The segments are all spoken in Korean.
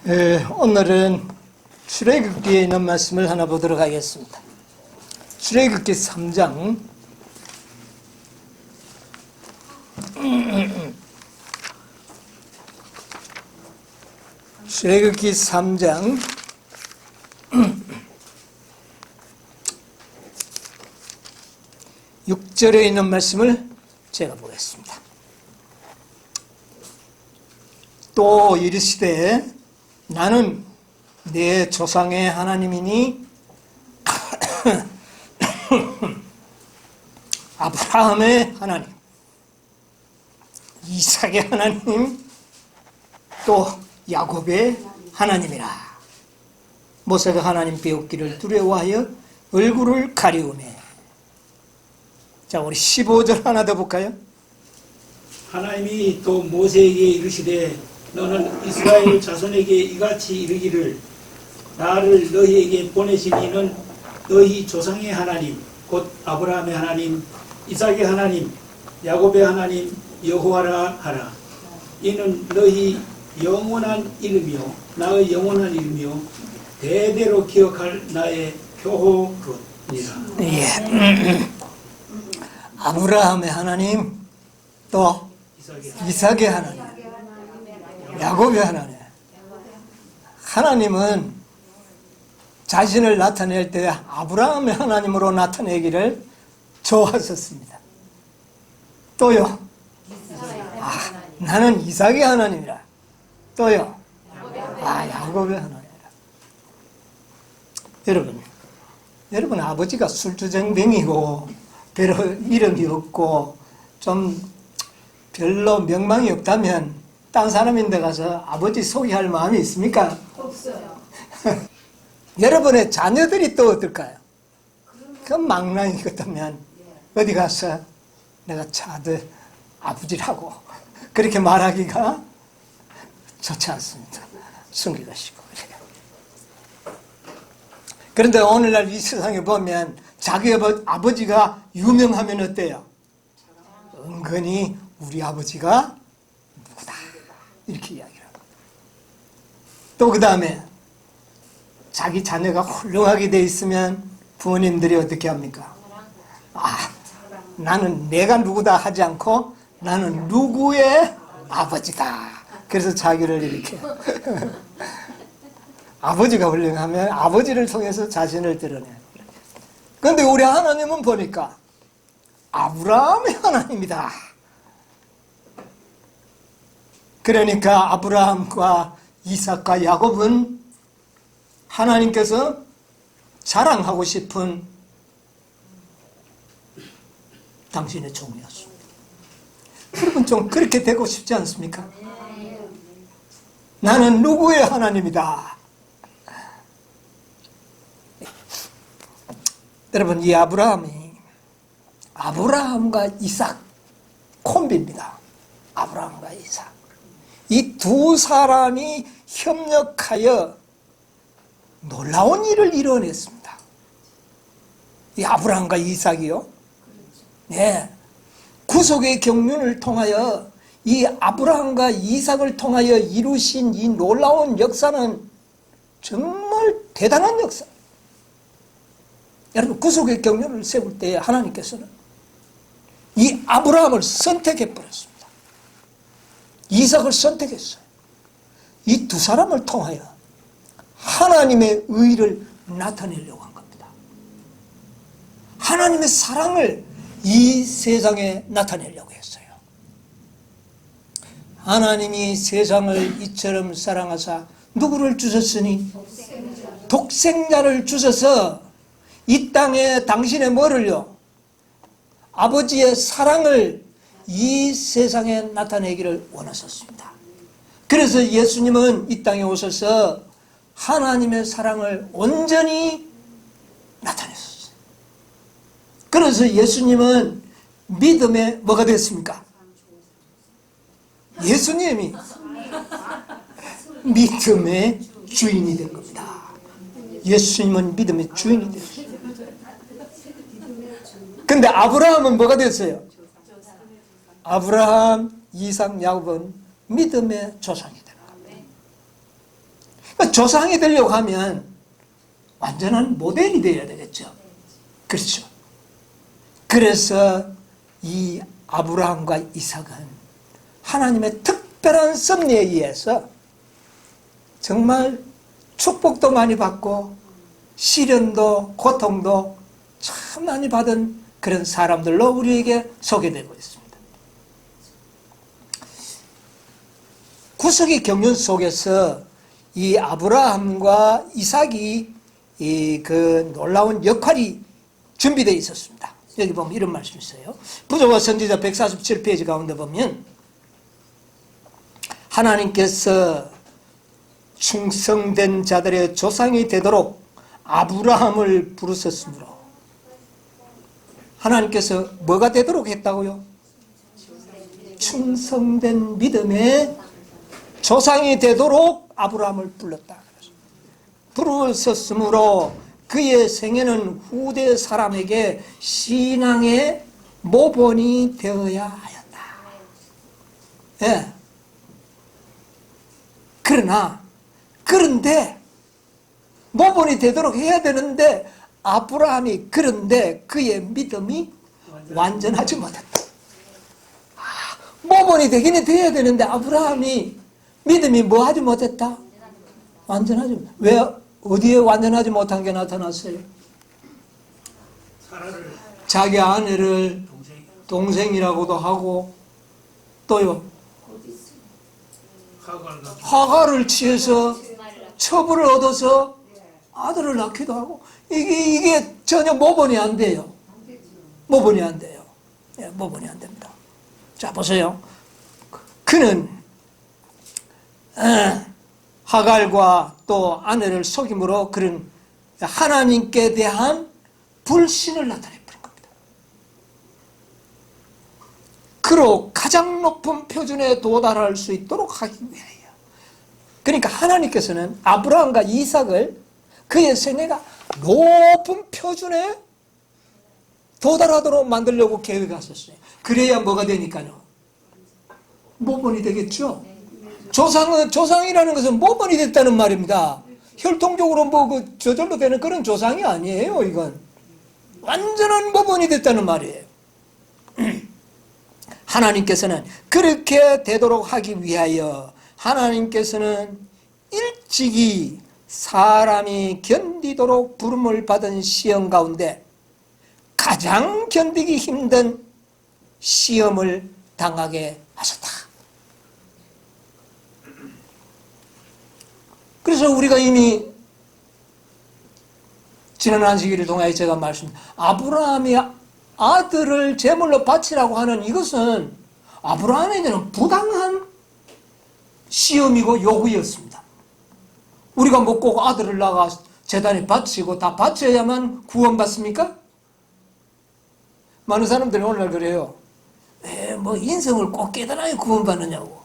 오늘은 출애굽기에 있는 말씀을 하나 보도록 하겠습니다. 출애굽기 3장 출애굽기 3장 6절에 있는 말씀을 제가 보겠습니다. 또 이르시되 나는 내 조상의 하나님이니 아브라함의 하나님, 이삭의 하나님, 또 야곱의 하나님이라. 모세가 하나님 배우기를 두려워하여 얼굴을 가리우매. 자, 우리 15절 하나 더 볼까요? 하나님이 또 모세에게 이르시되 너는 이스라엘 자손에게 이같이 이르기를 나를 너희에게 보내신 이는 너희 조상의 하나님 곧 아브라함의 하나님 이삭의 하나님 야곱의 하나님 여호와라 하라. 이는 너희 영원한 이름이요 나의 영원한 이름이요 대대로 기억할 나의 표호로니라. 예. 아브라함의 하나님, 또 이삭의 하나님, 야곱의 하나님. 하나님은 자신을 나타낼 때 아브라함의 하나님으로 나타내기를 좋아하셨습니다. 또요, 나는 이삭의 하나님이라. 또요, 야곱의 하나님이라. 여러분 아버지가 술주정뱅이고 별로 이름이 없고 좀 별로 명망이 없다면 딴 사람인데 가서 아버지 소개할 마음이 있습니까? 없어요. 여러분의 자녀들이 또 어떨까요? 그 망나니 같으면 어디 가서 내가 아들 아버지라고 그렇게 말하기가 좋지 않습니다. 숨기가시고. 그런데 오늘날 이 세상에 보면 자기 아버지가 유명하면 어때요? 은근히 우리 아버지가 누구다 이렇게 이야기를 합니다. 또 그 다음에 자기 자녀가 훌륭하게 돼 있으면 부모님들이 어떻게 합니까? 나는 내가 누구다 하지 않고 나는 누구의 아버지다. 그래서 자기를 이렇게 아버지가 훌륭하면 아버지를 통해서 자신을 드러내요. 그런데 우리 하나님은 보니까 아브라함의 하나님이다. 그러니까 아브라함과 이삭과 야곱은 하나님께서 자랑하고 싶은 당신의 종이었습니다. 여러분 좀 그렇게 되고 싶지 않습니까? 나는 누구의 하나님이다. 여러분 이 아브라함과 이삭 콤비입니다. 아브라함과 이삭. 이 두 사람이 협력하여 놀라운 일을 이뤄냈습니다. 이 아브라함과 이삭이요. 네. 구속의 경륜을 통하여 이 아브라함과 이삭을 통하여 이루신 이 놀라운 역사는 정말 대단한 역사. 여러분 구속의 경륜을 세울 때 하나님께서는 이 아브라함을 선택해 버렸습니다. 이삭을 선택했어요. 이 두 사람을 통하여 하나님의 의를 나타내려고 한 겁니다. 하나님의 사랑을 이 세상에 나타내려고 했어요. 하나님이 세상을 이처럼 사랑하사 누구를 주셨으니? 독생자를 주셔서 이 땅에 당신의 뭐를요? 아버지의 사랑을 이 세상에 나타내기를 원하셨습니다. 그래서 예수님은 이 땅에 오셔서 하나님의 사랑을 온전히 나타내셨어요. 그래서 예수님은 믿음의 뭐가 됐습니까? 예수님이 믿음의 주인이 된 겁니다. 예수님은 믿음의 주인이 됐어요. 근데 아브라함은 뭐가 됐어요? 아브라함, 이삭, 야곱은 믿음의 조상이 되는 겁니다. 조상이 되려고 하면 완전한 모델이 되어야 되겠죠. 그렇죠. 그래서 이 아브라함과 이삭은 하나님의 특별한 섭리에 의해서 정말 축복도 많이 받고 시련도 고통도 참 많이 받은 그런 사람들로 우리에게 소개되고 있습니다. 구속의 경륜 속에서 이 아브라함과 이삭이 그 놀라운 역할이 준비되어 있었습니다. 여기 보면 이런 말씀이 있어요. 부조와 선지자 147페이지 가운데 보면 하나님께서 충성된 자들의 조상이 되도록 아브라함을 부르셨으므로 하나님께서 뭐가 되도록 했다고요? 충성된 믿음의 조상이 되도록 아브라함을 불렀다. 부르셨으므로 그의 생애는 후대 사람에게 신앙의 모본이 되어야 하였다. 예. 그런데 모본이 되도록 해야 되는데 아브라함이 그런데 그의 믿음이 완전하지 못했다. 모본이 되기는 돼야 되는데 아브라함이 믿음이 뭐 하지 못했다? 완전하지 못했다. 왜? 어디에 완전하지 못한 게 나타났어요? 자기 아내를 동생이라고도 하고 또요 하갈을 취해서 처벌을 얻어서 아들을 낳기도 하고 이게 전혀 모본이 안 돼요. 모본이 안 돼요. 예, 모본이 안 됩니다. 자 보세요. 그는 하갈과 또 아내를 속임으로 그런 하나님께 대한 불신을 나타내버린 겁니다. 그로 가장 높은 표준에 도달할 수 있도록 하기 위하여. 그러니까 하나님께서는 아브라함과 이삭을 그의 생애가 높은 표준에 도달하도록 만들려고 계획하셨어요. 그래야 뭐가 되니까요? 모본이 되겠죠? 조상이라는 것은 모본이 됐다는 말입니다. 혈통적으로 저절로 되는 그런 조상이 아니에요, 이건. 완전한 모본이 됐다는 말이에요. 하나님께서는 그렇게 되도록 하기 위하여 하나님께서는 일찍이 사람이 견디도록 부름을 받은 시험 가운데 가장 견디기 힘든 시험을 당하게 하셨다. 그래서 우리가 이미 지난 안식일을 통하여 제가 아브라함이 아들을 제물로 바치라고 하는 이것은 아브라함에게는 부당한 시험이고 요구였습니다. 우리가 뭐 꼭 아들을 낳아 제단에 바치고 다 바쳐야만 구원받습니까? 많은 사람들이 오늘날 그래요. 왜 뭐 인성을 꼭 깨달아야 구원받느냐고.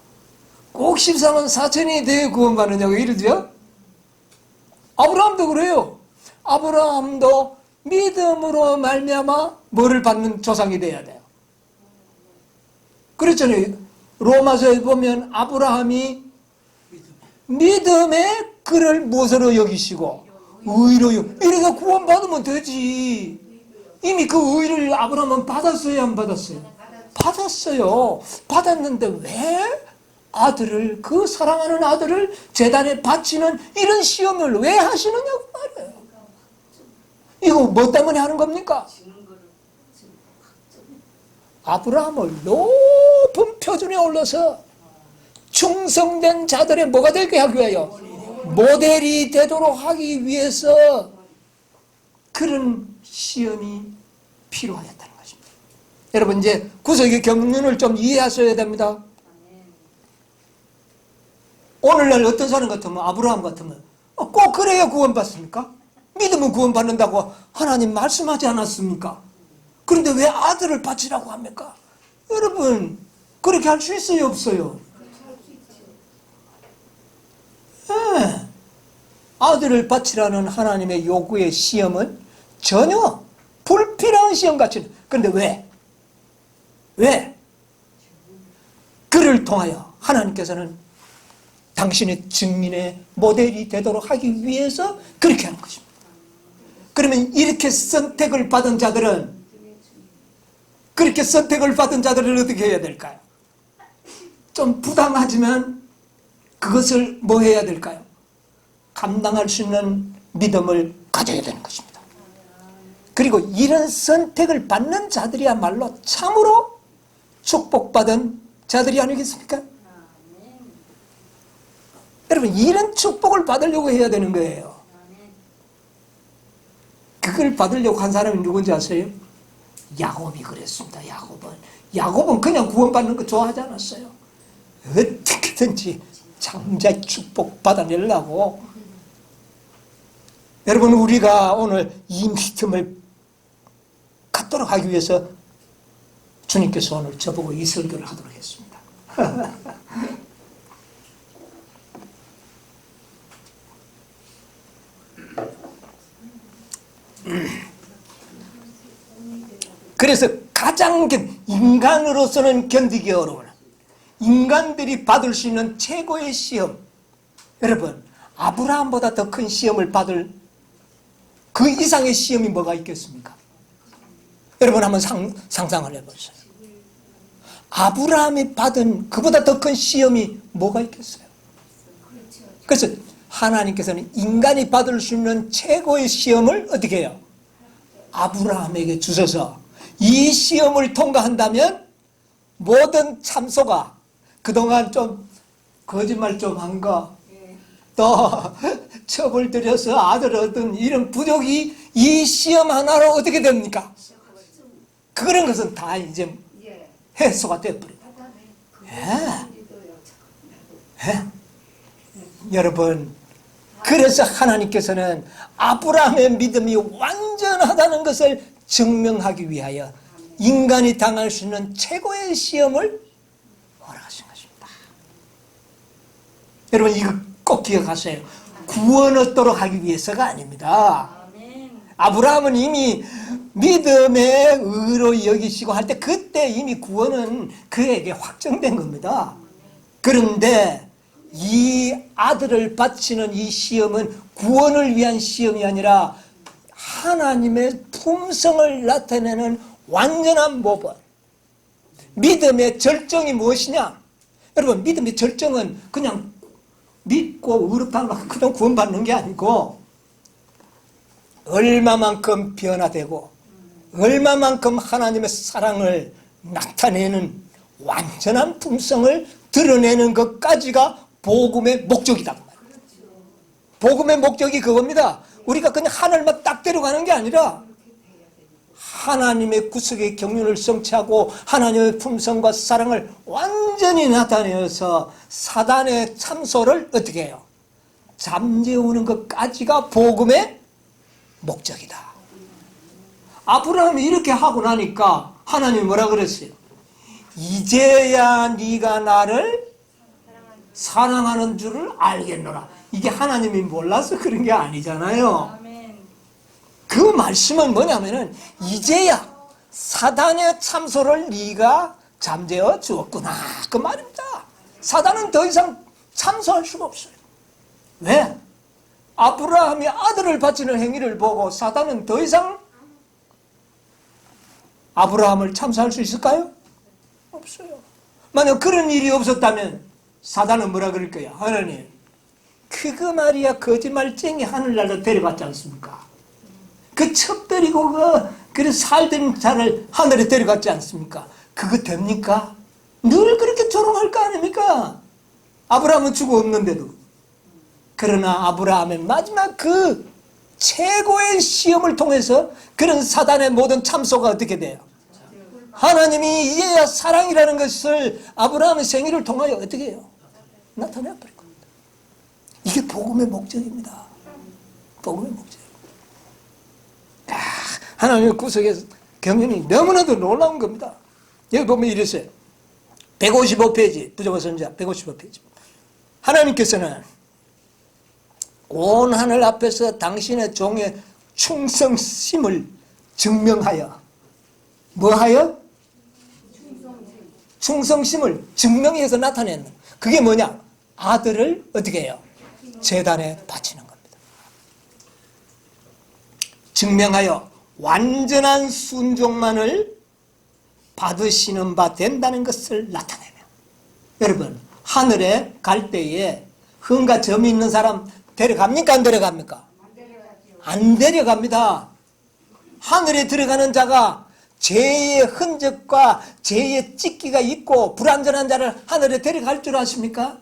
꼭 14만 4천이 돼야 구원받느냐고 이러죠. 아브라함도 그래요. 아브라함도 믿음으로 말미암아 뭐를 받는 조상이 돼야 돼요. 그렇잖아요. 로마서에 보면 아브라함이 믿음의 그를 무엇으로 여기시고 의로 이래서 구원받으면 되지. 이미 그 의를 아브라함은 받았어요, 안 받았어요? 받았어요. 받았는데 왜 아들을, 그 사랑하는 아들을 제단에 바치는 이런 시험을 왜 하시느냐고 말이에요. 이거 뭐 때문에 하는 겁니까? 아브라함을 높은 표준에 올려서 충성된 자들의 뭐가 되게 하기 위하여 모델이 되도록 하기 위해서 그런 시험이 필요하였다는 것입니다. 여러분 이제 구속의 경륜을 좀 이해하셔야 됩니다. 오늘날 어떤 사람 같으면 아브라함 같으면 꼭 그래야 구원받습니까? 믿으면 구원받는다고 하나님 말씀하지 않았습니까? 그런데 왜 아들을 바치라고 합니까? 여러분 그렇게 할 수 있어요, 없어요? 네. 아들을 바치라는 하나님의 요구의 시험은 전혀 불필요한 시험같이. 그런데 왜? 그를 통하여 하나님께서는 당신의 증인의 모델이 되도록 하기 위해서 그렇게 하는 것입니다. 그러면 이렇게 선택을 받은 자들은 어떻게 해야 될까요? 좀 부당하지만 그것을 뭐 해야 될까요? 감당할 수 있는 믿음을 가져야 되는 것입니다. 그리고 이런 선택을 받는 자들이야말로 참으로 축복받은 자들이 아니겠습니까? 여러분, 이런 축복을 받으려고 해야 되는 거예요. 그걸 받으려고 한 사람이 누군지 아세요? 야곱이 그랬습니다. 야곱은 그냥 구원받는 거 좋아하지 않았어요. 어떻게든지 장자 축복 받아내려고. 여러분, 우리가 오늘 이 믿음을 갖도록 하기 위해서 주님께서 오늘 저보고 이 설교를 하도록 했습니다. 그래서 가장 인간으로서는 견디기 어려운, 인간들이 받을 수 있는 최고의 시험, 여러분, 아브라함보다 더 큰 시험을 받을 그 이상의 시험이 뭐가 있겠습니까? 여러분, 한번 상상을 해보세요. 아브라함이 받은 그보다 더 큰 시험이 뭐가 있겠어요? 그래서 하나님께서는 인간이 받을 수 있는 최고의 시험을 어떻게 해요? 아브라함에게 주셔서 이 시험을 통과한다면 모든 참소가 그동안 좀 거짓말 좀 한 거, 또 첩을 들여서 아들 얻은 이런 부족이 이 시험 하나로 어떻게 됩니까? 그런 것은 다 이제 해소가 되어버립니다. 여러분, 그래서 하나님께서는 아브라함의 믿음이 완전하다는 것을 증명하기 위하여 인간이 당할 수 있는 최고의 시험을 허락하신 것입니다. 여러분, 이거 꼭 기억하세요. 구원 얻도록 하기 위해서가 아닙니다. 아브라함은 이미 믿음의 의로 여기시고 할 때 그때 이미 구원은 그에게 확정된 겁니다. 그런데 이 아들을 바치는 이 시험은 구원을 위한 시험이 아니라 하나님의 품성을 나타내는 완전한 모범. 믿음의 절정이 무엇이냐? 여러분, 믿음의 절정은 그냥 믿고 의롭다는 그냥 구원받는 게 아니고 얼마만큼 변화되고 얼마만큼 하나님의 사랑을 나타내는 완전한 품성을 드러내는 것까지가 복음의 목적이다. 복음의 목적이 그겁니다. 우리가 그냥 하늘만 딱 데려가는 게 아니라 하나님의 구속의 경륜을 성취하고 하나님의 품성과 사랑을 완전히 나타내어서 사단의 참소를 어떻게 해요? 잠재우는 것까지가 복음의 목적이다. 아브라함이 이렇게 하고 나니까 하나님이 뭐라 그랬어요? 이제야 네가 나를 사랑하는 줄을 알겠노라. 이게 하나님이 몰라서 그런 게 아니잖아요. 그 말씀은 뭐냐면은 이제야 사단의 참소를 네가 잠재워 주었구나, 그 말입니다. 사단은 더 이상 참소할 수가 없어요. 왜? 아브라함이 아들을 바치는 행위를 보고 사단은 더 이상 아브라함을 참소할 수 있을까요? 없어요. 만약 그런 일이 없었다면 사단은 뭐라 그럴 거야? 하나님, 그거 말이야 거짓말쟁이 하늘나라 데려갔지 않습니까? 그 첩들이고 그 살던 자를 하늘에 데려갔지 않습니까? 그거 됩니까? 늘 그렇게 조롱할 거 아닙니까? 아브라함은 죽었는데도. 그러나 아브라함의 마지막 그 최고의 시험을 통해서 그런 사단의 모든 참소가 어떻게 돼요? 하나님이 이제야 사랑이라는 것을 아브라함의 생애를 통하여 어떻게 해요? 나타내 버릴 겁니다. 이게 복음의 목적입니다. 복음의 목적. 하나님의 구속의 경륜이 너무나도 놀라운 겁니다. 여기 보면 이랬어요. 155페이지, 부정한 선지자 155페이지. 하나님께서는 온 하늘 앞에서 당신의 종의 충성심을 증명하여 뭐하여? 충성심을 증명해서 나타내는. 그게 뭐냐? 아들을 어떻게 해요? 제단에 바치는 겁니다. 증명하여 완전한 순종만을 받으시는 바 된다는 것을 나타내며, 여러분 하늘에 갈 때에 흥과 점이 있는 사람 데려갑니까? 안 데려갑니까? 안 데려갑니다. 하늘에 들어가는 자가 죄의 흔적과 죄의 찍기가 있고 불완전한 자를 하늘에 데려갈 줄 아십니까?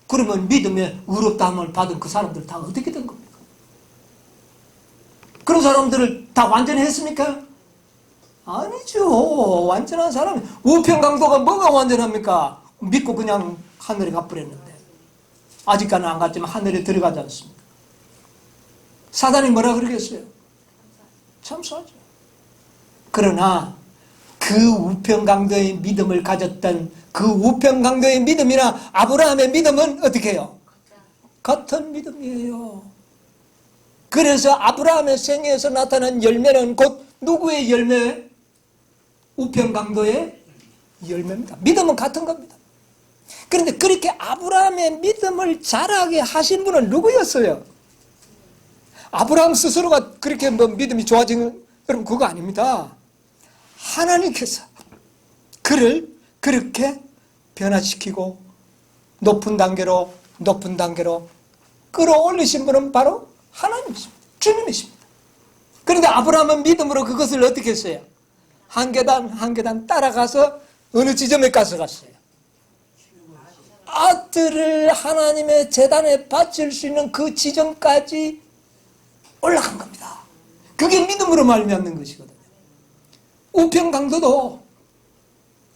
그러면 믿음의 의롭다함을 받은 그 사람들 다 어떻게 된 겁니까? 그런 사람들을 다 완전히 했습니까? 아니죠. 완전한 사람이, 우편강도가 뭐가 완전합니까? 믿고 그냥 하늘에 가버렸는데, 아직까지는 안 갔지만 하늘에 들어가지 않습니까? 사단이 뭐라 그러겠어요? 참수하죠. 그러나 그 우편강도의 믿음을 가졌던 그 우편강도의 믿음이나 아브라함의 믿음은 어떻게 해요? 같은 믿음이에요. 그래서 아브라함의 생애에서 나타난 열매는 곧 누구의 열매? 우편강도의 열매입니다. 믿음은 같은 겁니다. 그런데 그렇게 아브라함의 믿음을 자라게 하신 분은 누구였어요? 아브라함 스스로가 그렇게 뭐 믿음이 좋아진, 여러분 그거 아닙니다. 하나님께서 그를 그렇게 변화시키고 높은 단계로 끌어올리신 분은 바로 하나님이십니다. 주님이십니다. 그런데 아브라함은 믿음으로 그것을 어떻게 했어요? 한 계단 한 계단 따라가서 어느 지점에 갔어요? 아들을 하나님의 제단에 바칠 수 있는 그 지점까지 올라간 겁니다. 그게 믿음으로 말미암는 것이거든요. 우편강도도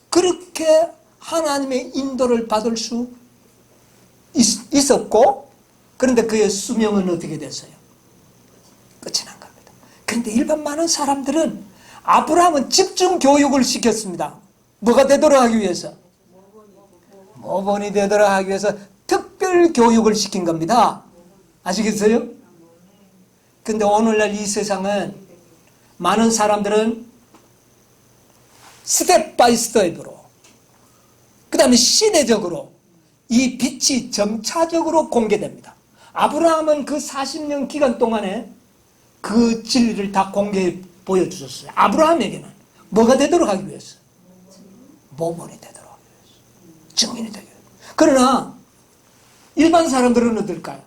그렇게 하나님의 인도를 받을 수 있었고, 그런데 그의 수명은 어떻게 됐어요? 끝이 난 겁니다. 그런데 일반 많은 사람들은 아브라함은 집중 교육을 시켰습니다. 뭐가 되도록 하기 위해서? 모본이 되도록 하기 위해서 특별 교육을 시킨 겁니다. 아시겠어요? 근데 오늘날 이 세상은 많은 사람들은 스텝 바이 스텝으로, 그 다음에 시대적으로 이 빛이 점차적으로 공개됩니다. 아브라함은 그 40년 기간 동안에 그 진리를 다 공개해 보여주셨어요. 아브라함에게는 뭐가 되도록 하기 위해서? 모본이 되도록 하기 위해서, 증인이 되기 위해서. 그러나 일반 사람들은 어떨까요?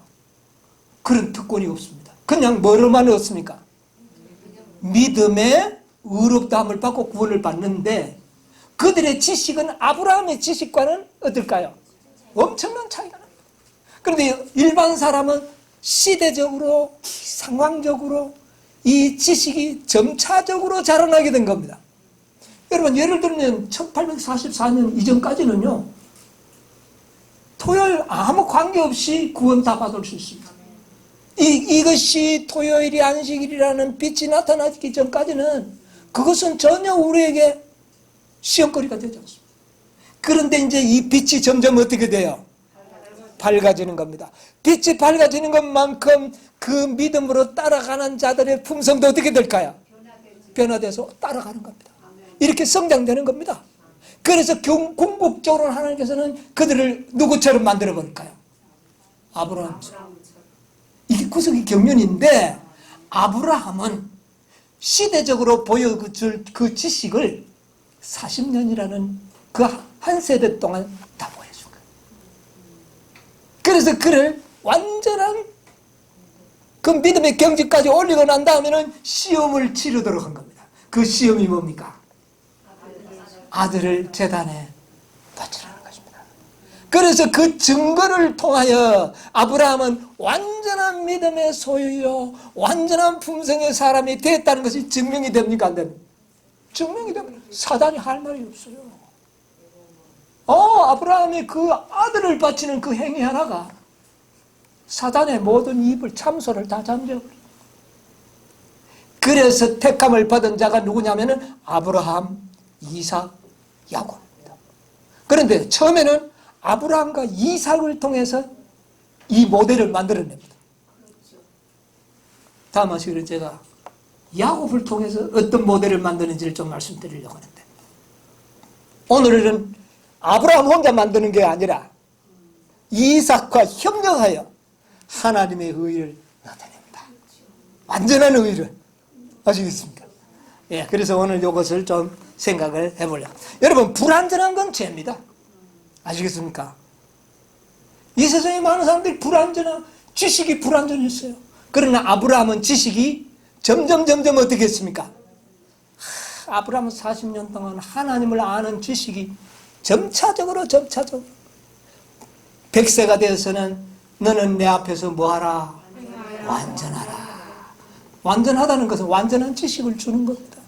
그런 특권이 없습니다. 그냥 뭐로만 얻습니까? 믿음의 의롭다함을 받고 구원을 받는데, 그들의 지식은 아브라함의 지식과는 어떨까요? 엄청난 차이가 납니다. 그런데 일반 사람은 시대적으로, 상황적으로 이 지식이 점차적으로 자라나게 된 겁니다. 여러분 예를 들면 1844년 이전까지는요, 토요일 아무 관계없이 구원 다 받을 수 있습니다. 이것이 토요일이 안식일이라는 빛이 나타나기 전까지는 그것은 전혀 우리에게 시험거리가 되지 않습니다. 그런데 이제 이 빛이 점점 어떻게 돼요? 밝아지는 겁니다. 빛이 밝아지는 것만큼 그 믿음으로 따라가는 자들의 품성도 어떻게 될까요? 변화돼서 따라가는 겁니다. 이렇게 성장되는 겁니다. 그래서 궁극적으로 하나님께서는 그들을 누구처럼 만들어 버릴까요? 아브라함처럼. 이게 구석이 경륜인데, 아브라함은 시대적으로 보여줄 그 지식을 40년이라는 그 한 세대 동안 다 보여준 거예요. 그래서 그를 완전한 그 믿음의 경지까지 올리고 난 다음에는 시험을 치르도록 한 겁니다. 그 시험이 뭡니까? 아들을 제단에 바치라는 것입니다. 그래서 그 증거를 통하여 아브라함은 완전한 믿음의 소유요, 완전한 품성의 사람이 됐다는 것이 증명이 됩니까? 안 됩니까? 증명이 됩니다. 사단이 할 말이 없어요. 아브라함이 그 아들을 바치는 그 행위 하나가 사단의 모든 입을, 참소를 다 잠재워버려요. 그래서 택함을 받은 자가 누구냐면은 아브라함, 이삭, 야곱입니다. 그런데 처음에는 아브라함과 이삭을 통해서 이 모델을 만들어냅니다. 다음 시간에 제가 야곱을 통해서 어떤 모델을 만드는지를 좀 말씀드리려고 하는데, 오늘은 아브라함 혼자 만드는 게 아니라 이삭과 협력하여 하나님의 의를 나타냅니다. 완전한 의를. 아시겠습니까? 예, 그래서 오늘 이것을 좀 생각을 해보려고. 여러분, 불완전한 건 죄입니다. 아시겠습니까? 이 세상에 많은 사람들이 지식이 불완전했어요. 그러나 아브라함은 지식이 점점 어떻게 했습니까? 아브라함은 40년 동안 하나님을 아는 지식이 점차적으로 100세가 되어서는 너는 내 앞에서 뭐하라? 완전하라. 완전하다는 것은 완전한 지식을 주는 겁니다.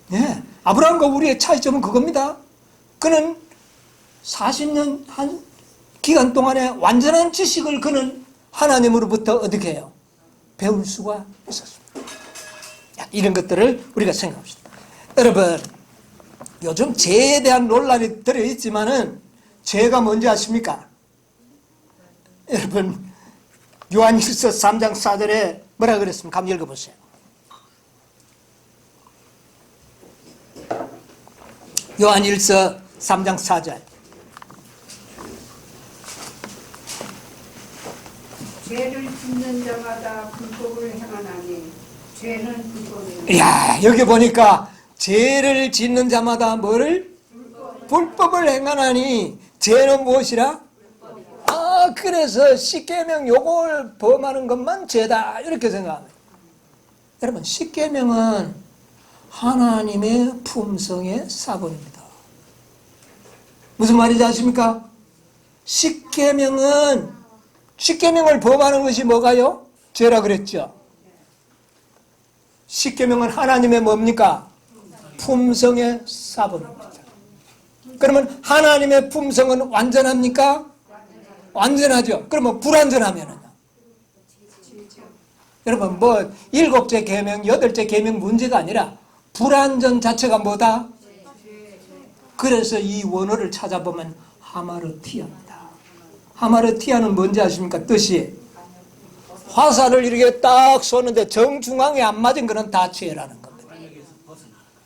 네, 아브라함과 우리의 차이점은 그겁니다. 그는 40년 한 기간 동안에 완전한 지식을 그는 하나님으로부터 어떻게 해요? 배울 수가 있었습니다. 이런 것들을 우리가 생각합시다. 여러분, 요즘 죄에 대한 논란이 들어있지만은 죄가 뭔지 아십니까? 여러분, 요한일서 3장 4절에 뭐라 그랬습니까? 한번 읽어보세요. 요한일서 3장 4절. 죄를 짓는 자마다 불법을 행하나니 죄는 불법이라. 이야, 여기 보니까 죄를 짓는 자마다 뭐를? 불법을 행하나니 죄는 무엇이라? 그래서 십계명 요걸 범하는 것만 죄다 이렇게 생각합니다. 여러분, 십계명은 하나님의 품성의 사본입니다. 무슨 말인지 아십니까? 십계명을 범하는 것이 뭐가요? 죄라 그랬죠. 십계명은 하나님의 뭡니까? 품성의 사본입니다. 그러면 하나님의 품성은 완전합니까? 완전하죠. 그러면 불완전하면은요? 여러분, 7째 계명, 8째 계명 문제가 아니라 불완전 자체가 뭐다? 그래서 이 원어를 찾아보면 하마르티아입니다. 하마르티아는 뭔지 아십니까? 뜻이 화살을 이렇게 딱 쏘는데 정중앙에 안 맞은 거는 다 죄라는 겁니다.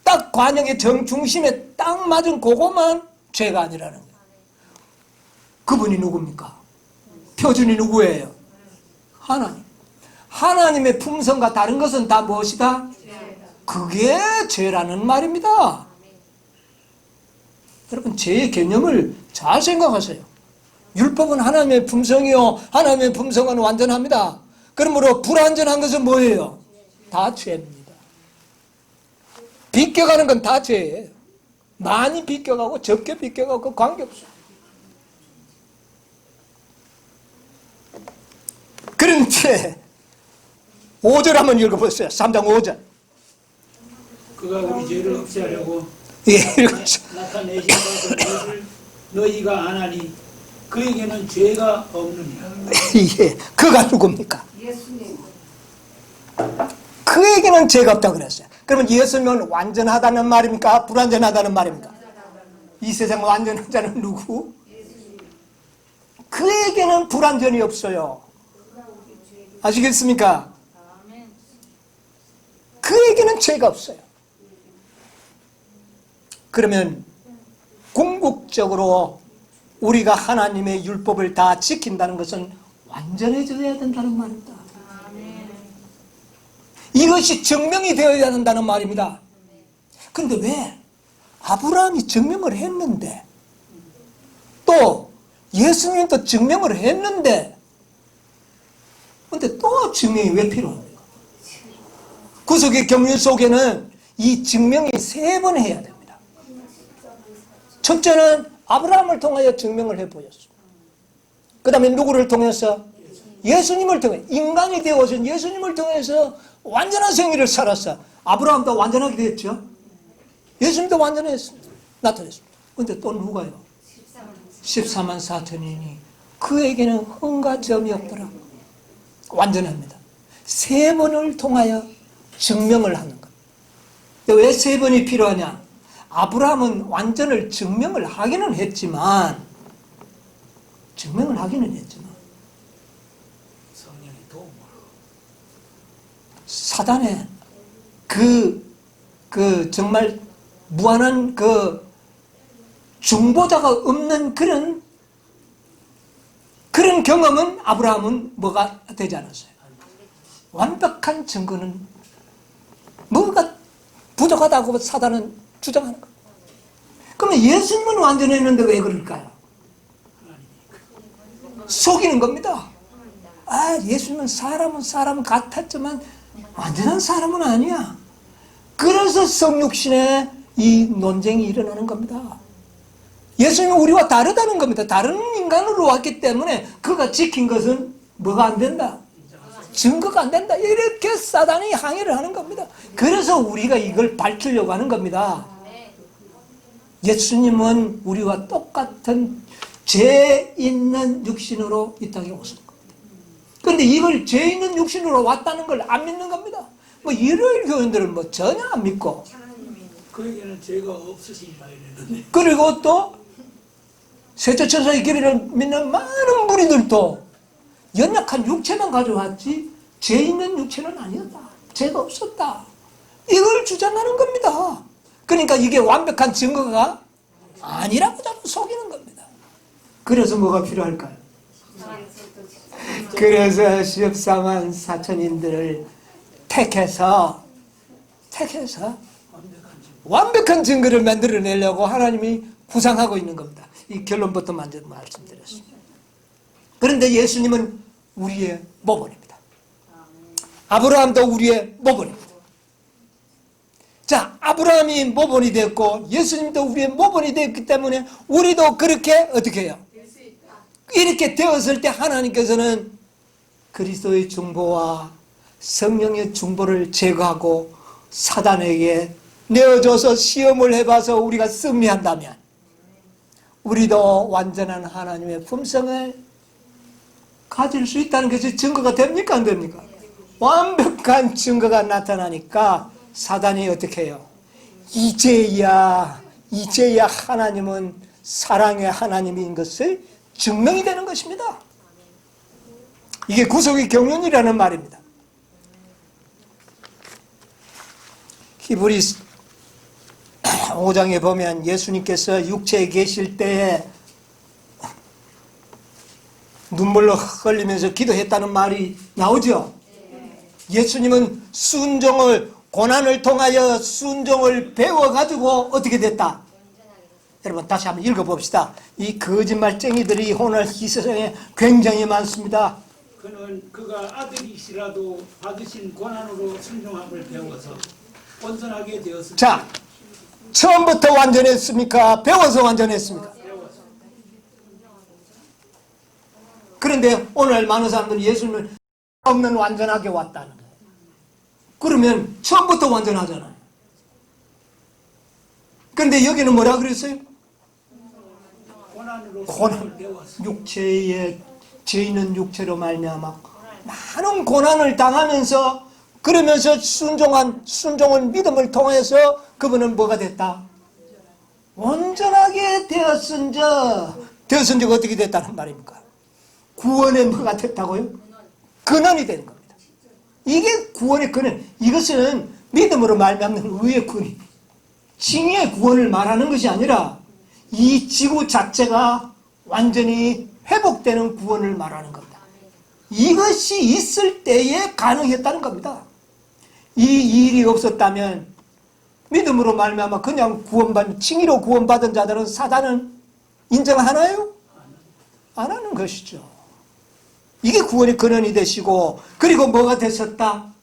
딱 관역의 정중심에 딱 맞은 그것만 죄가 아니라는 거예요. 그분이 누굽니까? 표준이 누구예요? 하나님. 하나님의 품성과 다른 것은 다 무엇이다? 그게 죄라는 말입니다. 여러분, 죄의 개념을 잘 생각하세요. 율법은 하나님의 품성이요, 하나님의 품성은 완전합니다. 그러므로 불완전한 것은 뭐예요? 다 죄입니다. 비껴가는 건 다 죄예요. 많이 비껴가고 적게 비껴가고 관계없어요. 그런데 5절 한번 읽어보세요. 3장 5절. 그가 우리 죄를 없애하려고 예, 읽어보세요. 나타내신 것을 너희가 아나니 그에게는 죄가 없느니라. 예, 그가 누굽니까? 예수님. 그에게는 죄가 없다고 그랬어요. 그러면 예수님은 완전하다는 말입니까? 불완전하다는 말입니까? 이 세상 완전한 자는 누구? 그에게는 불완전이 없어요. 아시겠습니까? 그에게는 죄가 없어요. 그러면 궁극적으로 우리가 하나님의 율법을 다 지킨다는 것은 완전해져야 된다는 말입니다. 이것이 증명이 되어야 한다는 말입니다. 그런데 왜 아브라함이 증명을 했는데 또 예수님도 증명을 했는데 근데 또 증명이 왜 필요합니까? 구속의 경륜 속에는 이 증명이 3번 해야 됩니다. 첫째는 아브라함을 통하여 증명을 해보였습니다. 그 다음에 누구를 통해서? 예수님을 통해 인간이 되어진 예수님을 통해서 완전한 생애를 살았어. 아브라함도 완전하게 됐죠. 예수님도 완전했습니다. 나타냈습니다. 그런데 또 누가요? 14만 4천인이 그에게는 흠과 점이 없더라. 완전합니다. 3번을 통하여 증명을 하는 것. 왜 3번이 필요하냐? 아브라함은 완전을 증명을 하기는 했지만 성령의 도움으로 사단의 그 정말 무한한 중보자가 없는 그런 경험은 아브라함은 뭐가 되지 않았어요. 완벽한 증거는 뭐가 부족하다고 사단은 주장하는 거예요. 그러면 예수님은 완전했는데 왜 그럴까요? 속이는 겁니다. 아, 예수님은 사람은 같았지만 완전한 사람은 아니야. 그래서 성육신에 이 논쟁이 일어나는 겁니다. 예수님은 우리와 다르다는 겁니다. 다른 인간으로 왔기 때문에 그가 지킨 것은 뭐가 안 된다? 증거가 안 된다. 이렇게 사단이 항의를 하는 겁니다. 그래서 우리가 이걸 밝히려고 하는 겁니다. 예수님은 우리와 똑같은 죄 있는 육신으로 이 땅에 오신 겁니다. 그런데 이걸 죄 있는 육신으로 왔다는 걸 안 믿는 겁니다. 뭐 일요일 교인들은 뭐 전혀 안 믿고, 그에게는 죄가 없으신가 이랬는데, 그리고 또 셋째천사의 계비를 믿는 많은 무리들도 연약한 육체만 가져왔지 죄 있는 육체는 아니었다. 죄가 없었다. 이걸 주장하는 겁니다. 그러니까 이게 완벽한 증거가 아니라고 자꾸 속이는 겁니다. 그래서 뭐가 필요할까요? 그래서 14만 4천인들을 택해서 완벽한 증거를 만들어내려고 하나님이 구상하고 있는 겁니다. 이 결론부터 먼저 말씀드렸습니다. 그런데 예수님은 우리의 모본입니다. 아브라함도 우리의 모본입니다. 자, 아브라함이 모본이 됐고 예수님도 우리의 모본이 됐기 때문에 우리도 그렇게 어떻게 해요? 이렇게 되었을 때 하나님께서는 그리스도의 중보와 성령의 중보를 제거하고 사단에게 내어줘서 시험을 해봐서 우리가 승리한다면 우리도 완전한 하나님의 품성을 가질 수 있다는 것이 증거가 됩니까? 안 됩니까? 완벽한 증거가 나타나니까 사단이 어떻게 해요? 이제야 하나님은 사랑의 하나님인 것을 증명이 되는 것입니다. 이게 구속의 경륜이라는 말입니다. 히브리서 5장에 보면 예수님께서 육체에 계실 때에 눈물로 흘리면서 기도했다는 말이 나오죠. 예수님은 고난을 통하여 순종을 배워가지고 어떻게 됐다? 여러분 다시 한번 읽어봅시다. 이 거짓말쟁이들이 오늘 이 세상에 굉장히 많습니다. 그는 그가 아들이시라도 받으신 고난으로 순종함을 배워서 온전하게 되었습니다. 자, 처음부터 완전했습니까? 배워서 완전했습니까? 그런데 오늘 많은 사람들이 예수님을 없는 완전하게 왔다는 거예요. 그러면 처음부터 완전하잖아요. 그런데 여기는 뭐라 그랬어요? 고난, 육체에 죄 있는 육체로 말미암아 많은 고난을 당하면서 그러면서 순종을 믿음을 통해서 그분은 뭐가 됐다? 온전하게 되었은즉 어떻게 됐다는 말입니까? 구원의 뭐가 됐다고요? 근원이 되는 겁니다. 이게 구원의 근원. 이것은 믿음으로 말미암는 의의 구원이 칭의의 구원을 말하는 것이 아니라 이 지구 자체가 완전히 회복되는 구원을 말하는 겁니다. 이것이 있을 때에 가능했다는 겁니다. 이 일이 없었다면 믿음으로 말미암아 그냥 칭의로 구원받은 자들은 사단은 인정하나요? 안 하는 것이죠. 이게 구원의 근원이 되시고 그리고 뭐가 되셨다?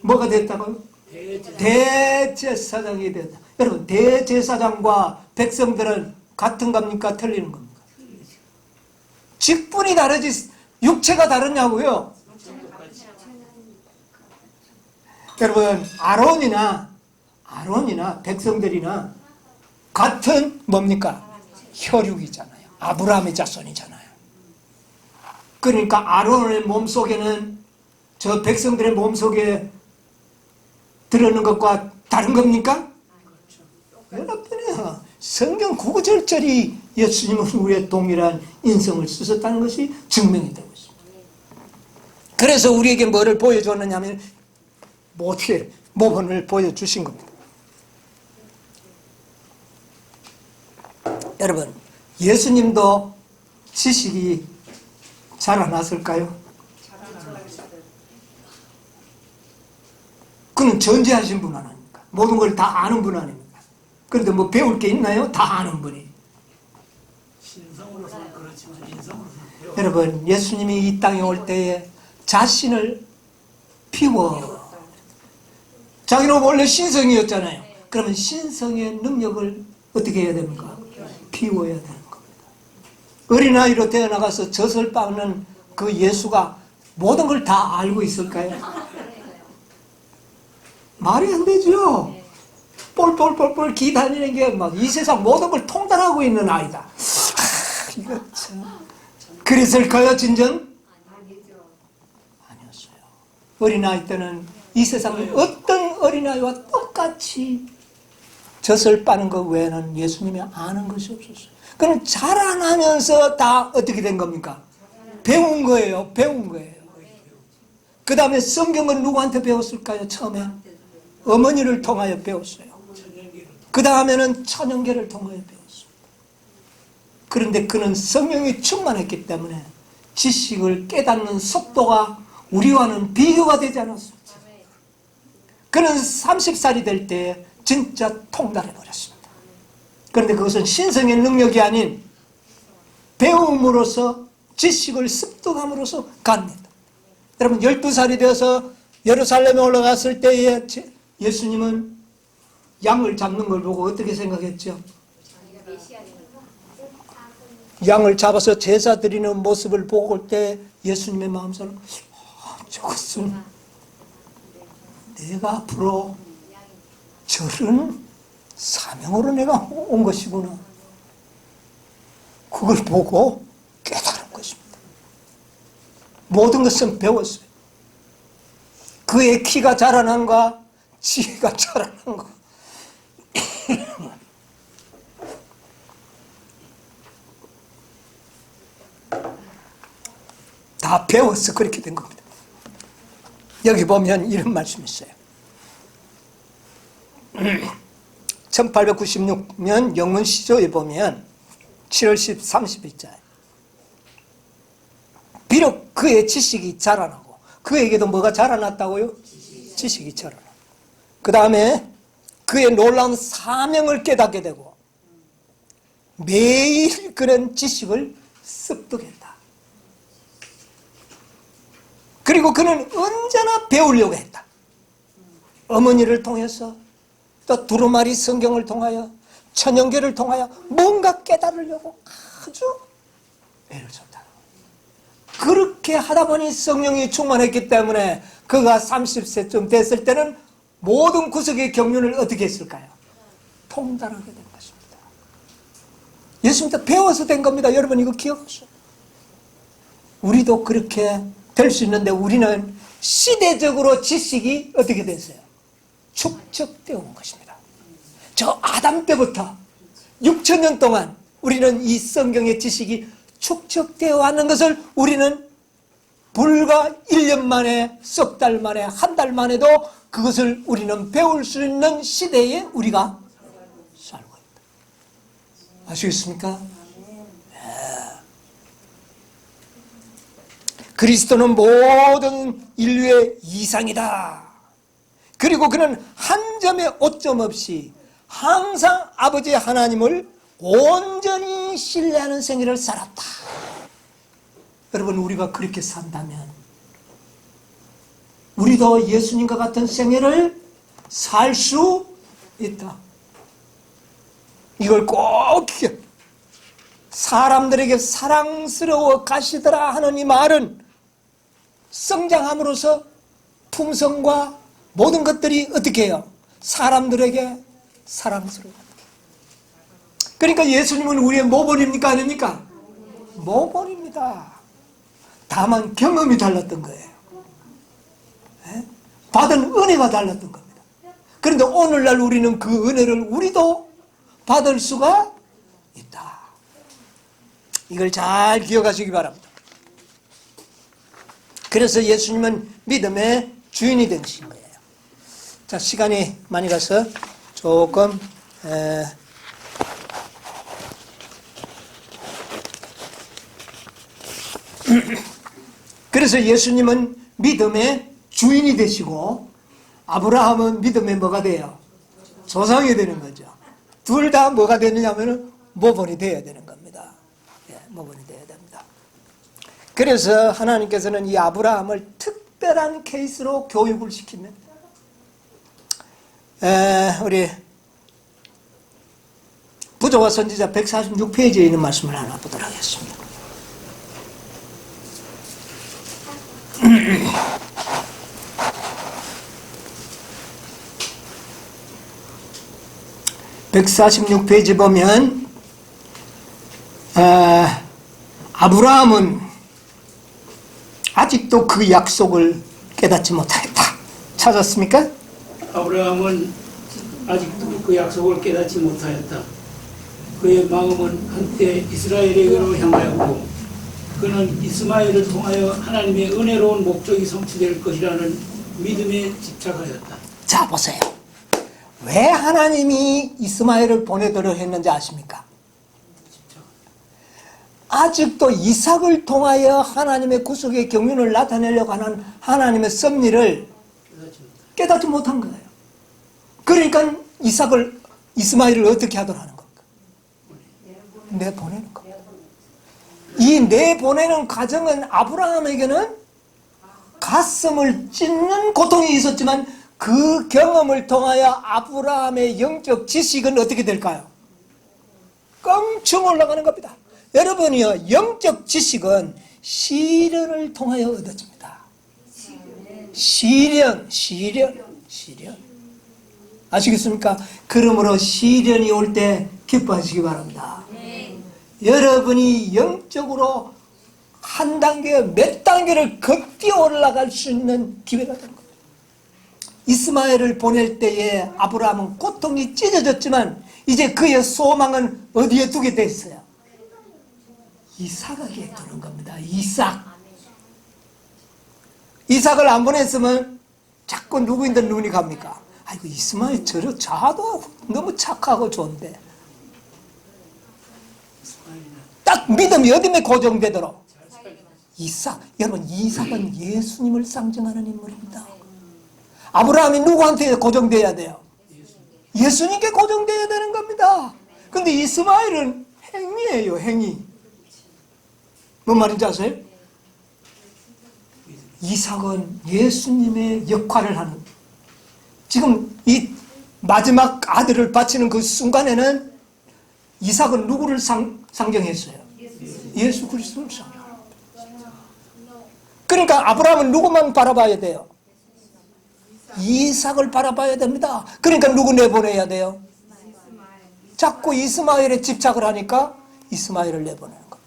뭐가 됐다고요? 대제사장이 됐다. 여러분 대제사장과 백성들은 같은 겁니까? 틀리는 겁니까? 직분이 다르지 육체가 다르냐고요? 여러분 아론이나 백성들이나 같은 뭡니까? 혈육이잖아요. 아브라함의 자손이잖아요. 그러니까 아론의 몸속에는 저 백성들의 몸속에 들어있는 것과 다른 겁니까? 여러분이요. 성경 구구절절이 예수님은 우리의 동일한 인성을 쓰셨다는 것이 증명이 되고 있습니다. 그래서 우리에게 뭐를 보여줬느냐 하면 모본을 보여주신 겁니다. 여러분, 예수님도 지식이 자라났을까요? 그는 전지하신 분 아닙니까? 모든 걸 다 아는 분 아닙니까? 그런데 뭐 배울 게 있나요? 다 아는 분이. 신성으로서는 그렇지만 인성으로서는 배워. 여러분, 예수님이 이 땅에 올 때에 자신을 피워. 자기는 원래 신성이었잖아요. 그러면 신성의 능력을 어떻게 해야 됩니까? 피워야 되는 겁니다. 어린아이로 태어나가서 젖을 빻는 그 예수가 모든 걸 다 알고 있을까요? 말이 안 되죠. 뻘뻘뻘뻘 기다리는 게 막 이 세상 모든 걸 통달하고 있는 아이다. 이거 참. 그랬을까요, 진정? 아니었어요. 어린아이 때는 이 세상 어떤 어린아이와 똑같이 젖을 빠는 것 외에는 예수님이 아는 것이 없었어요. 그럼 자라나면서 다 어떻게 된 겁니까? 배운 거예요. 배운 거예요. 그 다음에 성경은 누구한테 배웠을까요? 처음에 어머니를 통하여 배웠어요. 그 다음에는 천연계를 통하여 배웠어요. 그런데 그는 성령이 충만했기 때문에 지식을 깨닫는 속도가 우리와는 비교가 되지 않았어요. 그는 30살이 될 때 진짜 통달해버렸습니다. 그런데 그것은 신성의 능력이 아닌 배움으로서 지식을 습득함으로써 가능했다. 여러분 12살이 되어서 예루살렘에 올라갔을 때에 예수님은 양을 잡는 걸 보고 어떻게 생각했죠? 양을 잡아서 제사 드리는 모습을 보고 때 예수님의 마음속으로 저것은 내가 앞으로 저런 사명으로 내가 온 것이구나. 그걸 보고 깨달은 것입니다. 모든 것은 배웠어요. 그의 키가 자라난가 지혜가 자라난가 다 배워서 그렇게 된 겁니다. 여기 보면 이런 말씀이 있어요. 1896년 영문시조에 보면 7월 30일자에 비록 그의 지식이 자라나고 그에게도 뭐가 자라났다고요? 지식이 자라나고 그 다음에 그의 놀라운 사명을 깨닫게 되고 매일 그런 지식을 습득했다. 그리고 그는 언제나 배우려고 했다. 어머니를 통해서 또 두루마리 성경을 통하여 천연계를 통하여 뭔가 깨달으려고 아주 애를 썼다. 그렇게 하다 보니 성령이 충만했기 때문에 그가 30세쯤 됐을 때는 모든 구석의 경륜을 어떻게 했을까요? 통달하게 된 것입니다. 예수님도 배워서 된 겁니다. 여러분 이거 기억하세요. 우리도 그렇게 될 수 있는데 우리는 시대적으로 지식이 어떻게 됐어요? 축적되어 온 것입니다. 저 아담 때부터 6,000년 동안 우리는 이 성경의 지식이 축적되어 왔는 것을 우리는 불과 1년 만에, 석 달 만에, 한 달 만에도 그것을 우리는 배울 수 있는 시대에 우리가 살고 있다. 아시겠습니까? 그리스도는 모든 인류의 이상이다. 그리고 그는 한 점의 오점 없이 항상 아버지 하나님을 온전히 신뢰하는 생애를 살았다. 여러분 우리가 그렇게 산다면 우리도 예수님과 같은 생애를 살 수 있다. 이걸 꼭 사람들에게 사랑스러워 가시더라 하는 이 말은 성장함으로써 품성과 모든 것들이 어떻게 해요? 사람들에게 사랑스러워. 그러니까 예수님은 우리의 모본입니까? 아닙니까? 모본입니다. 다만 경험이 달랐던 거예요. 받은 은혜가 달랐던 겁니다. 그런데 오늘날 우리는 그 은혜를 우리도 받을 수가 있다. 이걸 잘 기억하시기 바랍니다. 그래서 예수님은 믿음의 주인이 되신 거예요. 자, 시간이 많이 가서 조금 그래서 예수님은 믿음의 주인이 되시고 아브라함은 믿음의 뭐가 돼요? 조상이 되는 거죠. 둘 다 뭐가 되느냐면 모본이 되어야 되는 겁니다. 예, 모본이 되어야 됩니다. 그래서 하나님께서는 이 아브라함을 특별한 케이스로 교육을 시키면 우리 부조와 선지자 146페이지에 있는 말씀을 하나 보도록 하겠습니다. (146페이지) 보면 아브라함은 아직도 그 약속을 깨닫지 못하였다. 찾았습니까? 아브라함은 아직도 그 약속을 깨닫지 못하였다. 그의 마음은 한때 이스라엘에게로 향하였고 그는 이스마엘을 통하여 하나님의 은혜로운 목적이 성취될 것이라는 믿음에 집착하였다. 자, 보세요. 왜 하나님이 이스마엘을 보내도록 했는지 아십니까? 아직도 이삭을 통하여 하나님의 구속의 경륜을 나타내려고 하는 하나님의 섭리를 깨닫지 못한 거예요. 그러니까 이스마엘을 어떻게 하도록 하는 겁니까? 내보내는 겁니다. 이 내보내는 과정은 아브라함에게는 가슴을 찢는 고통이 있었지만 그 경험을 통하여 아브라함의 영적 지식은 어떻게 될까요? 껑충 올라가는 겁니다. 여러분이요, 영적 지식은 시련을 통하여 얻어집니다. 시련. 아시겠습니까? 그러므로 시련이 올 때 기뻐하시기 바랍니다. 여러분이 영적으로 한 단계, 몇 단계를 급뛰어 올라갈 수 있는 기회가 되는 겁니다. 이스마엘을 보낼 때에 아브라함은 고통이 찢어졌지만 이제 그의 소망은 어디에 두게 돼 있어요? 이삭에게 두는 겁니다. 이삭을 안 보냈으면 자꾸 누구인데 눈이 갑니까? 아이고, 이스마엘 자도 너무 착하고 좋은데. 딱 믿음이 어디에 고정되도록. 여러분, 이삭은 예수님을 상징하는 인물입니다. 아브라함이 누구한테 고정돼야 돼요? 예수님께 고정돼야 되는 겁니다. 근데 이스마엘은 행위예요, 행위. 뭔 말인지 아세요? 이삭은 예수님의 역할을 하는, 지금 이 마지막 아들을 바치는 그 순간에는 이삭은 누구를 상정했어요? 예수 그리스도를 상정합니다. 그러니까 아브라함은 누구만 바라봐야 돼요? 이삭을 바라봐야 됩니다. 그러니까 누구 내보내야 돼요? 자꾸 이스마엘에 집착을 하니까 이스마엘을 내보내는 겁니다.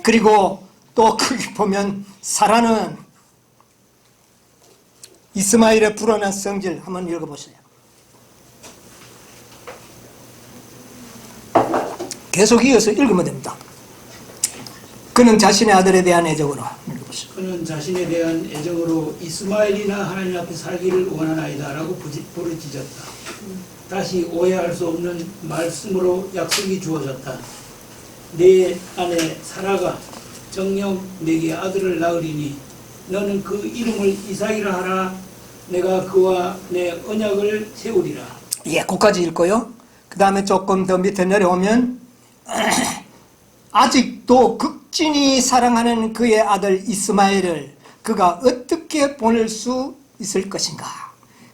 그리고 또 거기 보면 사라는 이스마엘의 불완한 성질 한번 읽어보세요. 계속 이어서 읽으면 됩니다. 그는 자신의 아들에 대한 애정으로 읽어보세요. 그는 자신에 대한 애정으로 이스마엘이나 하나님 앞에 살기를 원하나이다 라고 부르짖었다. 다시 오해할 수 없는 말씀으로 약속이 주어졌다. 내 아내 사라가 정녕 내게 아들을 낳으리니 너는 그 이름을 이삭이라 하라. 내가 그와 내 언약을 세우리라. 예, 거기까지 읽고요. 그 다음에 조금 더 밑에 내려오면 아직도 극진히 사랑하는 그의 아들 이스마엘을 그가 어떻게 보낼 수 있을 것인가.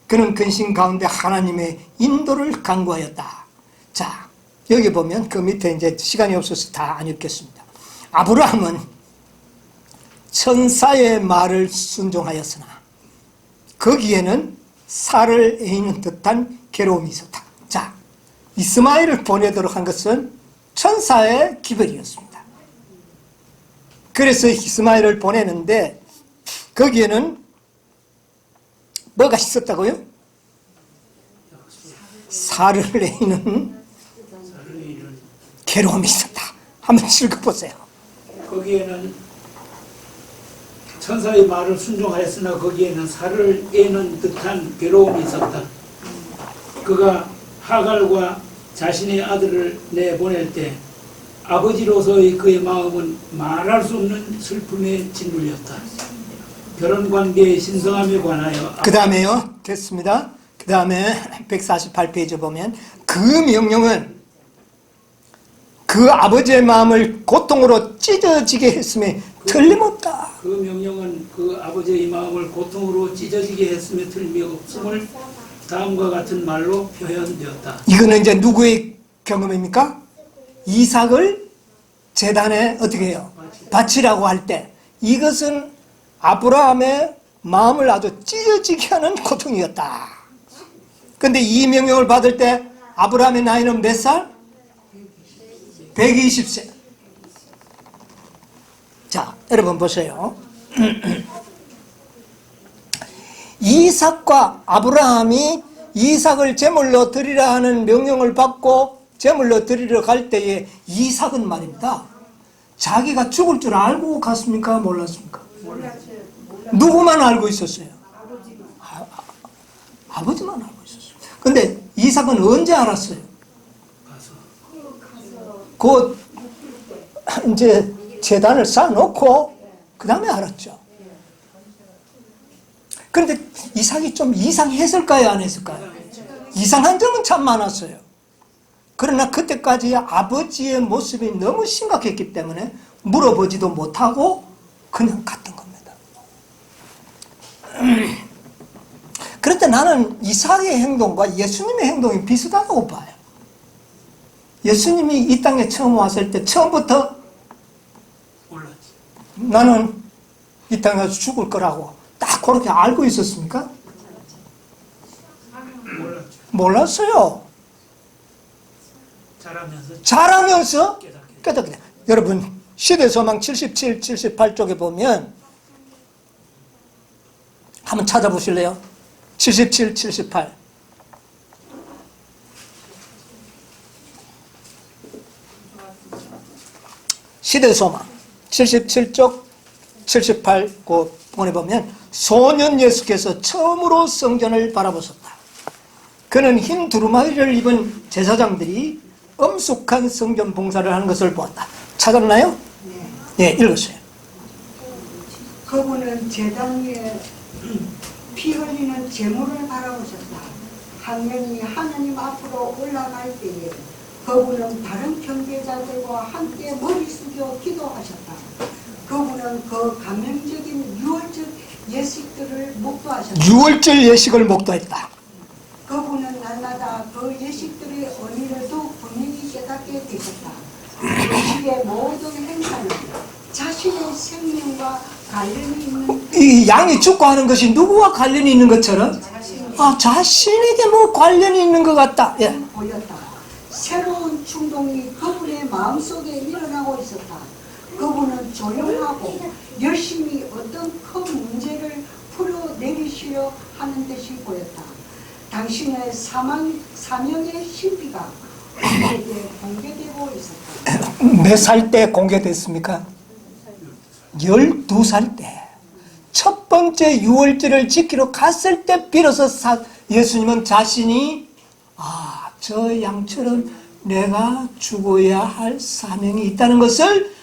그는 근심 가운데 하나님의 인도를 간구하였다. 자, 여기 보면 그 밑에 이제 시간이 없어서 다 안 읽겠습니다. 아브라함은 천사의 말을 순종하였으나 거기에는 살을 에이는 듯한 괴로움이 있었다. 자, 이스마엘을 보내도록 한 것은 천사의 기별이었습니다. 그래서 이스마엘을 보내는데 거기에는 뭐가 있었다고요? 살을 내는 괴로움이 있었다. 한번 읽어보세요. 거기에는 천사의 말을 순종하였으나 거기에는 살을 애는 듯한 괴로움이 있었다. 그가 하갈과 자신의 아들을 내보낼 때 아버지로서의 그의 마음은 말할 수 없는 슬픔에 짓눌렸다. 결혼관계의 신성함에 관하여 그 다음에요. 됐습니다. 그 다음에 148페이지 보면 그 명령은 그 아버지의 마음을 고통으로 찢어지게 했음에 틀림없다. 그 명령은 그 아버지의 마음을 고통으로 찢어지게 했음에 틀림없음을 다음과 같은 말로 표현되었다. 이거는 이제 누구의 경험입니까? 이삭을 제단에 어떻게 해요? 바치라고 할 때 이것은 아브라함의 마음을 아주 찢어지게 하는 고통이었다. 근데 이 명령을 받을 때 아브라함의 나이는 몇 살? 120세. 자, 여러분 보세요. 이삭과 아브라함이 이삭을 제물로 드리라 하는 명령을 받고 제물로 드리러 갈 때에 이삭은 말입니다. 자기가 죽을 줄 알고 갔습니까? 몰랐습니까? 몰랐어요. 누구만 알고 있었어요? 아버지만. 아버지만 알고 있었어요. 근데 이삭은 언제 알았어요? 곧 이제 제단을 쌓아놓고 그 다음에 알았죠. 그런데 이삭이 좀 이상했을까요? 안 했을까요? 이상한 점은 참 많았어요. 그러나 그때까지 아버지의 모습이 너무 심각했기 때문에 물어보지도 못하고 그냥 갔던 겁니다. 그런데 나는 이삭의 행동과 예수님의 행동이 비슷하다고 봐요. 예수님이 이 땅에 처음 왔을 때 처음부터 몰랐지. 나는 이 땅에 가서 죽을 거라고 딱 그렇게 알고 있었습니까? 몰랐죠. 몰랐어요. 자라면서 깨닫게 돼. 여러분 시대소망 77, 78쪽에 보면 한번 찾아보실래요? 77, 78 시대소망 77쪽 78 그 본에 보면 소년 예수께서 처음으로 성전을 바라보셨다. 그는 흰 두루마리를 입은 제사장들이 엄숙한 성전 봉사를 하는 것을 보았다. 찾았나요? 네. 예, 읽었어요. 그분은 제단 위에 피 흘리는 제물을 바라보셨다. 한 명이 하나님 앞으로 올라갈 때에 그분은 다른 경배자들과 함께 머리 숙여 기도하셨다. 그분은 그 감명적인 유월절 예식들을 목도하셨다. 유월절 예식을 목도했다. 그분은 날마다 그 예식들의 의미를 더욱 분명히 깨닫게 되셨다. 예식의 모든 행사는 자신의 생명과 관련이 있는 이 양이 죽고 하는 것이 누구와 관련이 있는 것처럼 자신에게 뭐 관련이 있는 것 같다. 예. 보였다. 새로운 충동이 그분의 마음속에 일어나고 있었다. 그분은 조용하고 열심히 어떤 큰 문제를 풀어내리시려 하는 듯이 보였다. 당신의 사명의 신비가 우리에게 공개되고 있었다. 몇 살 때 공개됐습니까? 12살 때. 첫 번째 유월절을 지키러 갔을 때 비로소 예수님은 자신이 저 양처럼 내가 죽어야 할 사명이 있다는 것을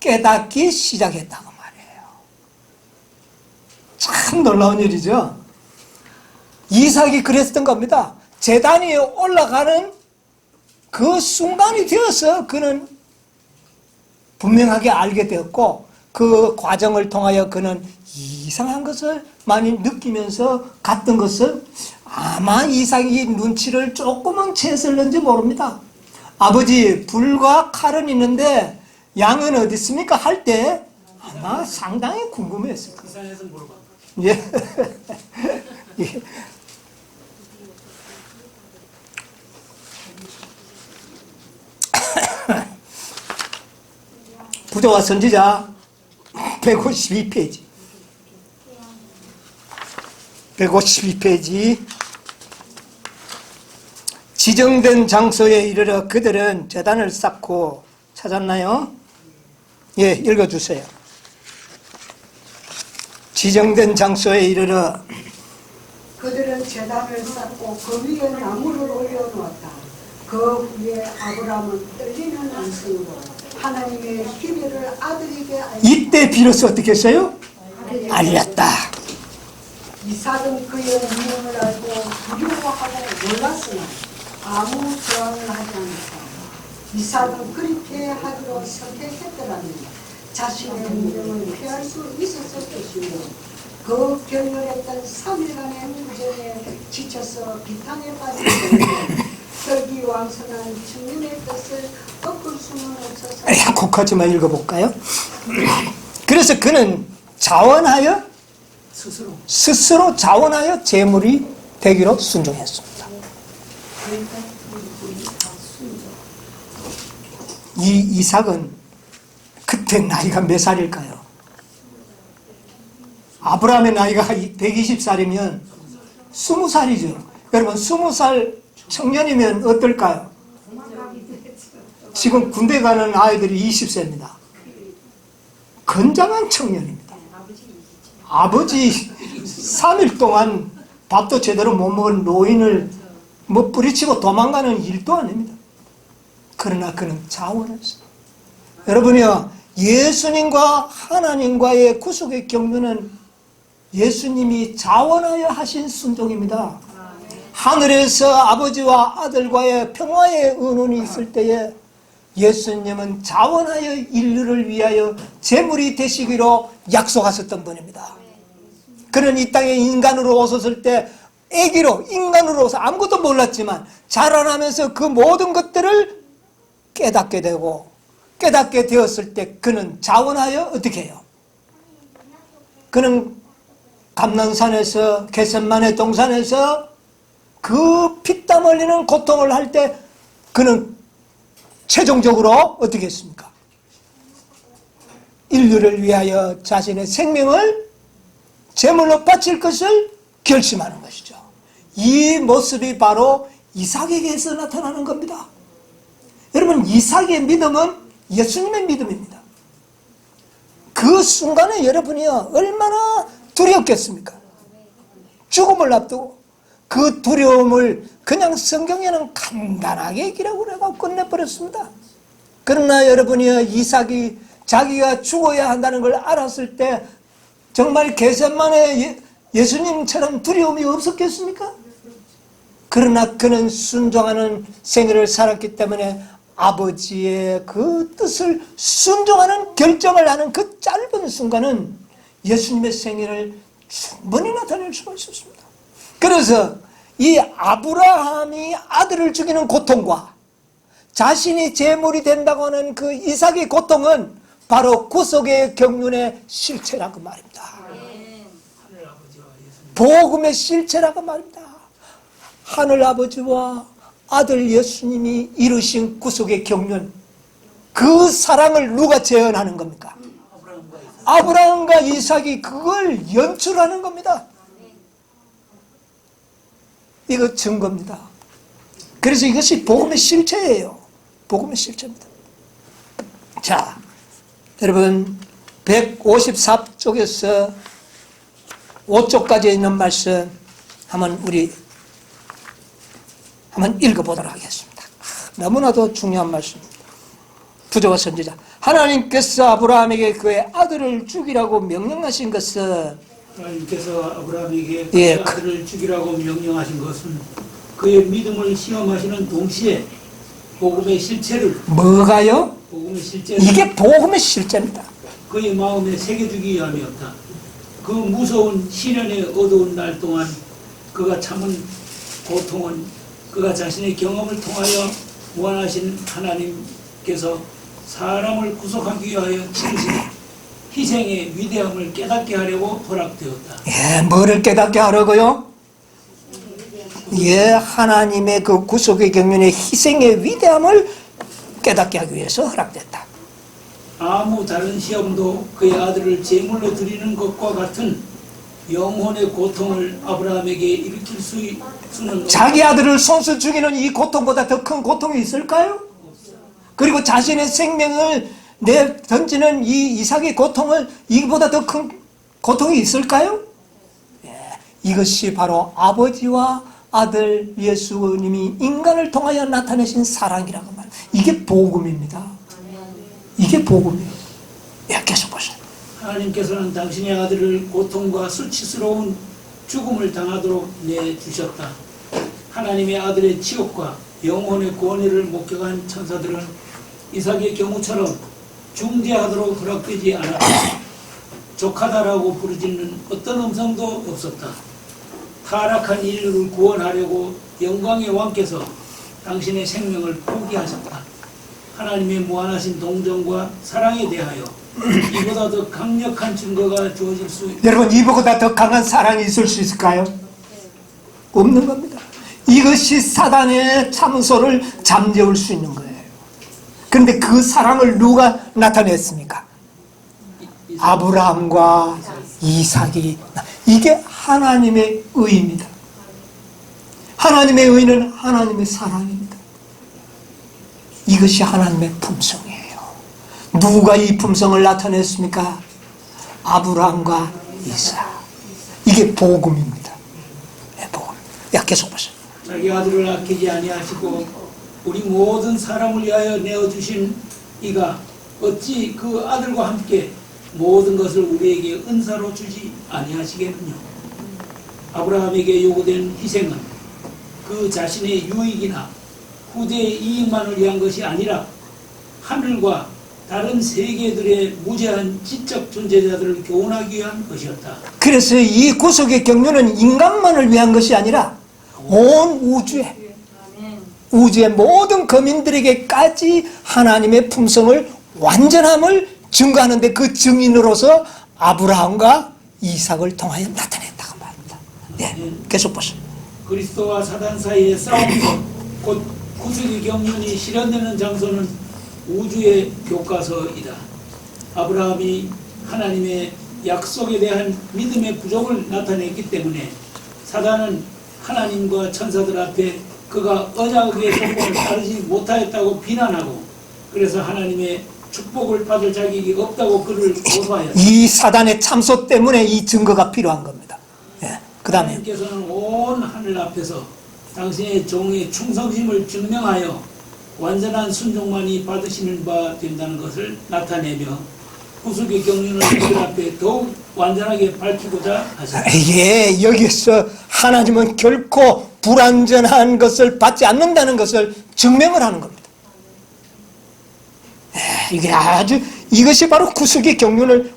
깨닫기 시작했다고 말이에요. 참 놀라운 일이죠. 이삭이 그랬던 겁니다. 제단 위에 올라가는 그 순간이 되어서 그는 분명하게 알게 되었고 그 과정을 통하여 그는 이상한 것을 많이 느끼면서 갔던 것을 아마 이삭이 눈치를 조금은 채했을는지 모릅니다. 아버지 불과 칼은 있는데 양은 어디 있습니까? 할 때 아마 상당히 궁금했을 거예요. 이상해서 물어봐. 예. 예. 부조와 선지자 152페이지 152페이지 지정된 장소에 이르러 그들은 제단을 쌓고 찾았나요? 예, 읽어주세요. 지정된 장소에 이르러 그들은 제단을 쌓고 그 위에 나무를 올려놓았다. 그 후에 아브라함은 떨리는 안성으로 하나님의 기별을 아들에게 이때 비로소 어떻게 했어요? 알렸다. 이삭은 그의 이름을 알고 두려워하고 놀랐으나 아무 저항을 하지 않았다. 이삭은 그렇게 하기로 선택했더라면 자신의 믿음을 피할 수 있었을 것이며 그 격렬했던 3일간의 투쟁에 지쳐서 비탄에 빠진 때에 혈기왕성한 주님의 뜻을 꺾을 수는 없어서 거기까지만 읽어볼까요? 그래서 그는 자원하여 스스로 자원하여 제물이 되기로 순종했습니다. 이 이삭은 그때 나이가 몇 살일까요? 아브라함의 나이가 120살이면 20살이죠. 여러분 20살 청년이면 어떨까요? 지금 군대 가는 아이들이 20세입니다. 건장한 청년입니다. 아버지 3일 동안 밥도 제대로 못 먹은 노인을 뿌리치고 도망가는 일도 아닙니다. 그러나 그는 자원했어요. 여러분이요, 예수님과 하나님과의 구속의 경륜은 예수님이 자원하여 하신 순종입니다. 하늘에서 아버지와 아들과의 평화의 의논이 있을 때에 예수님은 자원하여 인류를 위하여 제물이 되시기로 약속하셨던 분입니다. 그는 이 땅에 인간으로 오셨을 때 아기로 인간으로서 아무것도 몰랐지만 자라나면서 그 모든 것들을 깨닫게 되고 깨닫게 되었을 때 그는 자원하여 어떻게 해요? 그는 감난산에서 겟셋마네 동산에서 그 피땀 흘리는 고통을 할 때 그는 최종적으로 어떻게 했습니까? 인류를 위하여 자신의 생명을 제물로 바칠 것을 결심하는 것이죠. 이 모습이 바로 이삭에게서 나타나는 겁니다. 여러분, 이삭의 믿음은 예수님의 믿음입니다. 그 순간에 여러분이요 얼마나 두렵겠습니까? 죽음을 앞두고 그 두려움을 그냥 성경에는 간단하게 얘기라고 내가 끝내버렸습니다. 그러나 여러분이요 이삭이 자기가 죽어야 한다는 걸 알았을 때 정말 겟셋마네 예수님처럼 두려움이 없었겠습니까? 그러나 그는 순종하는 생애를 살았기 때문에 아버지의 그 뜻을 순종하는 결정을 하는 그 짧은 순간은 예수님의 생애를 충분히 나타낼 수가 있었습니다. 그래서 이 아브라함이 아들을 죽이는 고통과 자신이 제물이 된다고 하는 그 이삭의 고통은 바로 구속의 경륜의 실체라고 말입니다. 복음의 실체라고 말입니다. 하늘아버지와 아들 예수님이 이루신 구속의 경륜, 그 사랑을 누가 재현하는 겁니까? 아브라함과 이삭이 그걸 연출하는 겁니다. 이거 증거입니다. 그래서 이것이 복음의 실체예요. 복음의 실체입니다. 자, 여러분 154쪽에서 5쪽까지 있는 말씀 한번 읽어보도록 하겠습니다. 너무나도 중요한 말씀입니다. 부조와 선지자. 하나님께서 아브라함에게 그의 아들을 죽이라고 명령하신 것은 하나님께서 아브라함에게 그의 아들을 죽이라고 명령하신 것은 그의 믿음을 시험하시는 동시에 복음의 실체를 뭐가요? 복음의 실체를 이게 복음의 실체입니다. 그의 마음에 새겨두기 위함이었다. 그 무서운 시련의 어두운 날 동안 그가 참은 고통은 그가 자신의 경험을 통하여 무한하신 하나님께서 사람을 구속하기 위하여 치르신 희생의 위대함을 깨닫게 하려고 허락되었다. 예, 뭐를 깨닫게 하려고요? 예, 하나님의 그 구속의 경륜의 희생의 위대함을 깨닫게 하기 위해서 허락됐다. 아무 다른 시험도 그의 아들을 제물로 드리는 것과 같은 영혼의 고통을 아브라함에게 일으킬 수는 자기 아들을 손수 죽이는 이 고통보다 더 큰 고통이 있을까요? 그리고 자신의 생명을 던지는 이 이삭의 고통을 이보다 더 큰 고통이 있을까요? 예, 이것이 바로 아버지와 아들 예수님이 인간을 통하여 나타내신 사랑이라고 말합니다. 이게 복음입니다. 이게 복음이에요. 예, 계속 보세요. 하나님께서는 당신의 아들을 고통과 수치스러운 죽음을 당하도록 내주셨다. 하나님의 아들의 치욕과 영혼의 권위를 목격한 천사들은 이삭의 경우처럼 중재하도록 허락되지 않았다. 족하다라고 부르짖는 어떤 음성도 없었다. 타락한 인류를 구원하려고 영광의 왕께서 당신의 생명을 포기하셨다. 하나님의 무한하신 동정과 사랑에 대하여 이보다 더 강력한 증거가 주어질 수 여러분, 이보다 더 강한 사랑이 있을 수 있을까요? 없는 겁니다. 이것이 사단의 참소를 잠재울 수 있는 거예요. 그런데 그 사랑을 누가 나타냈습니까? 아브라함과 이삭이. 이게 하나님의 의입니다. 하나님의 의는 하나님의 사랑입니다. 이것이 하나님의 품성이에요. 누가 이 품성을 나타냈습니까? 아브라함과 이삭. 이게 복음입니다. 네, 복음. 야, 계속 보세요. 자기 아들을 아끼지 아니하시고 우리 모든 사람을 위하여 내어주신 이가 어찌 그 아들과 함께 모든 것을 우리에게 은사로 주지 아니하시겠느냐. 아브라함에게 요구된 희생은 그 자신의 유익이나 후대의 이익만을 위한 것이 아니라 하늘과 다른 세계들의 무제한 지적 존재자들을 교훈하기 위한 것이었다. 그래서 이 구속의 경륜은 인간만을 위한 것이 아니라 온 우주의 모든 거민들에게까지 하나님의 품성을 완전함을 증거하는데 그 증인으로서 아브라함과 이삭을 통하여 나타냈다고 말합니다. 네, 계속 보시죠. 그리스도와 사단 사이의 싸움터, 곧 구속의 경륜이 실현되는 장소는 우주의 교과서이다. 아브라함이 하나님의 약속에 대한 믿음의 부족을 나타냈기 때문에 사단은 하나님과 천사들 앞에 그가 언약의 조건을 따르지 못하였다고 비난하고, 그래서 하나님의 축복을 받을 자격이 없다고 그를 고소하였다. 이 사단의 참소 때문에 이 증거가 필요한 겁니다. 예, 그 다음에 하나님께서는 온 하늘 앞에서 당신의 종의 충성심을 증명하여 완전한 순종만이 받으시는 바 된다는 것을 나타내며 구속의 경륜을 그들 앞에 더욱 완전하게 밝히고자 하셨다. 예, 여기서 하나님은 결코 불완전한 것을 받지 않는다는 것을 증명을 하는 겁니다. 예, 이게 아주, 이것이 바로 구속의 경륜을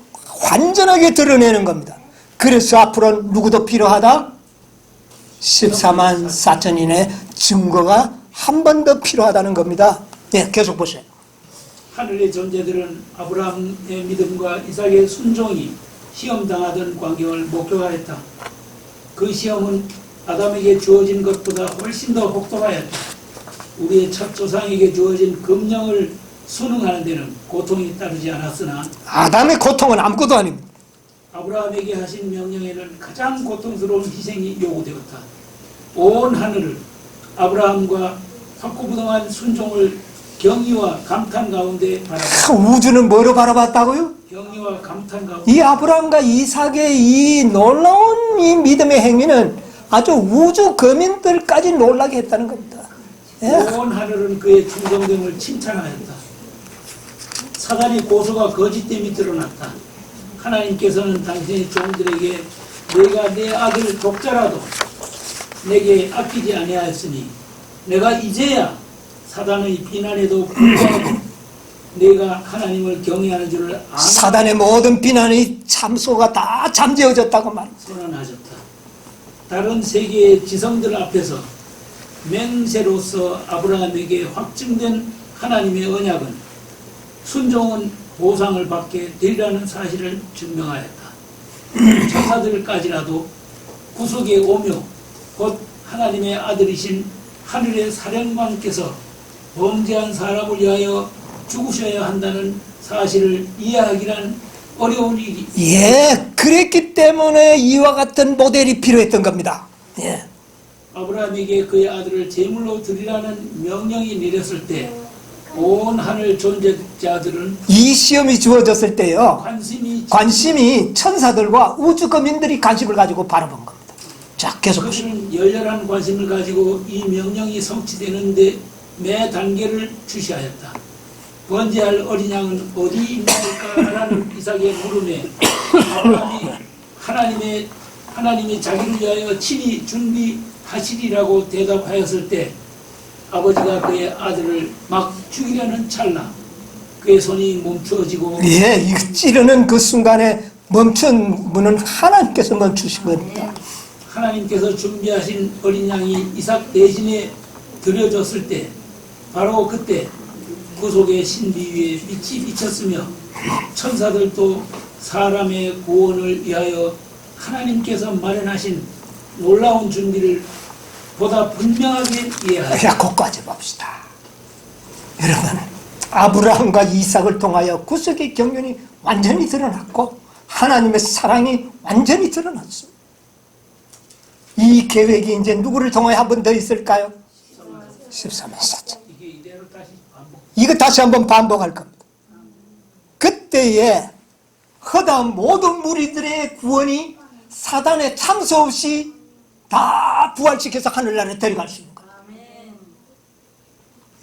완전하게 드러내는 겁니다. 그래서 앞으로 누구도 필요하다? 14만 4천인의 증거가 한 번 더 필요하다는 겁니다. 예, 계속 보세요. 하늘의 존재들은 아브라함의 믿음과 이삭의 순종이 시험당하던 광경을 목격하였다. 그 시험은 아담에게 주어진 것보다 훨씬 더 혹독하였다. 우리의 첫 조상에게 주어진 금령을 순응하는 데는 고통이 따르지 않았으나 아담의 고통은 아무것도 아닙니다. 아브라함에게 하신 명령에는 가장 고통스러운 희생이 요구되었다. 온 하늘을 아브라함과 확고부동한 순종을 경의와 감탄 가운데 바라봤다. 우주는 뭐로 바라봤다고요? 경의와 감탄 가운데 이 아브라함과 이삭의 이 놀라운 이 믿음의 행위는 아주 우주 거민들까지 놀라게 했다는 겁니다. 예? 온 하늘은 그의 충성됨을 칭찬하였다. 사단의 고소가 거짓됨이 드러났다. 하나님께서는 당신의 종들에게 내가 내 아들 독자라도 내게 아끼지 아니하였으니 내가 이제야 사단의 비난에도 불구하고 내가 하나님을 경외하는 줄을 아는 사단의 모든 비난의 참소가 다 잠재워졌다고 말합니다. 선언하셨다. 다른 세계의 지성들 앞에서 맹세로서 아브라함에게 확증된 하나님의 언약은 순종은 보상을 받게 되리라는 사실을 증명하였다. 천사들까지라도 구속의 오묘, 곧 하나님의 아들이신 하늘의 사령관께서 범죄한 사람을 위하여 죽으셔야 한다는 사실을 이해하기란 어려운 일이. 예, 그랬기 때문에 이와 같은 모델이 필요했던 겁니다. 예. 아브라함에게 그의 아들을 제물로 드리라는 명령이 내렸을 때 온 하늘 존재자들은 이 시험이 주어졌을 때요, 관심이 천사들과 우주 거민들이 관심을 가지고 바라본 겁니다. 자, 계속 보시죠. 그들은 하나님은 열렬한 관심을 가지고 이 명령이 성취되는데 매 단계를 주시하였다. 번제할 어린 양은 어디 있나이까라는 이삭의 물음에 아브라함이 하나님이 자기를 위하여 친히 준비하시리라고 대답하였을 때 아버지가 그의 아들을 막 죽이려는 찰나 그의 손이 멈추어지고 예, 이거 찌르는 그 순간에 멈춘 분은 하나님께서 멈추신 겁니다. 하나님께서 준비하신 어린 양이 이삭 대신에 드려졌을 때 바로 그때 구속의 신비 위에 빛이 비쳤으며 천사들도 사람의 구원을 위하여 하나님께서 마련하신 놀라운 준비를 보다 분명하게 이해하였다. 자, 거기까지 봅시다. 여러분, 아브라함과 이삭을 통하여 구속의 경륜이 완전히 드러났고 하나님의 사랑이 완전히 드러났습니다. 이 계획이 이제 누구를 통하여 한 번 더 있을까요? 13만 4천. 이게 이대로 다시 반복. 이거 다시 한번 반복할 겁니다. 그때에 허다한 모든 무리들의 구원이 사단의 참소 없이 다 부활시켜서 하늘나라에 데려갈 수 있는 거예요.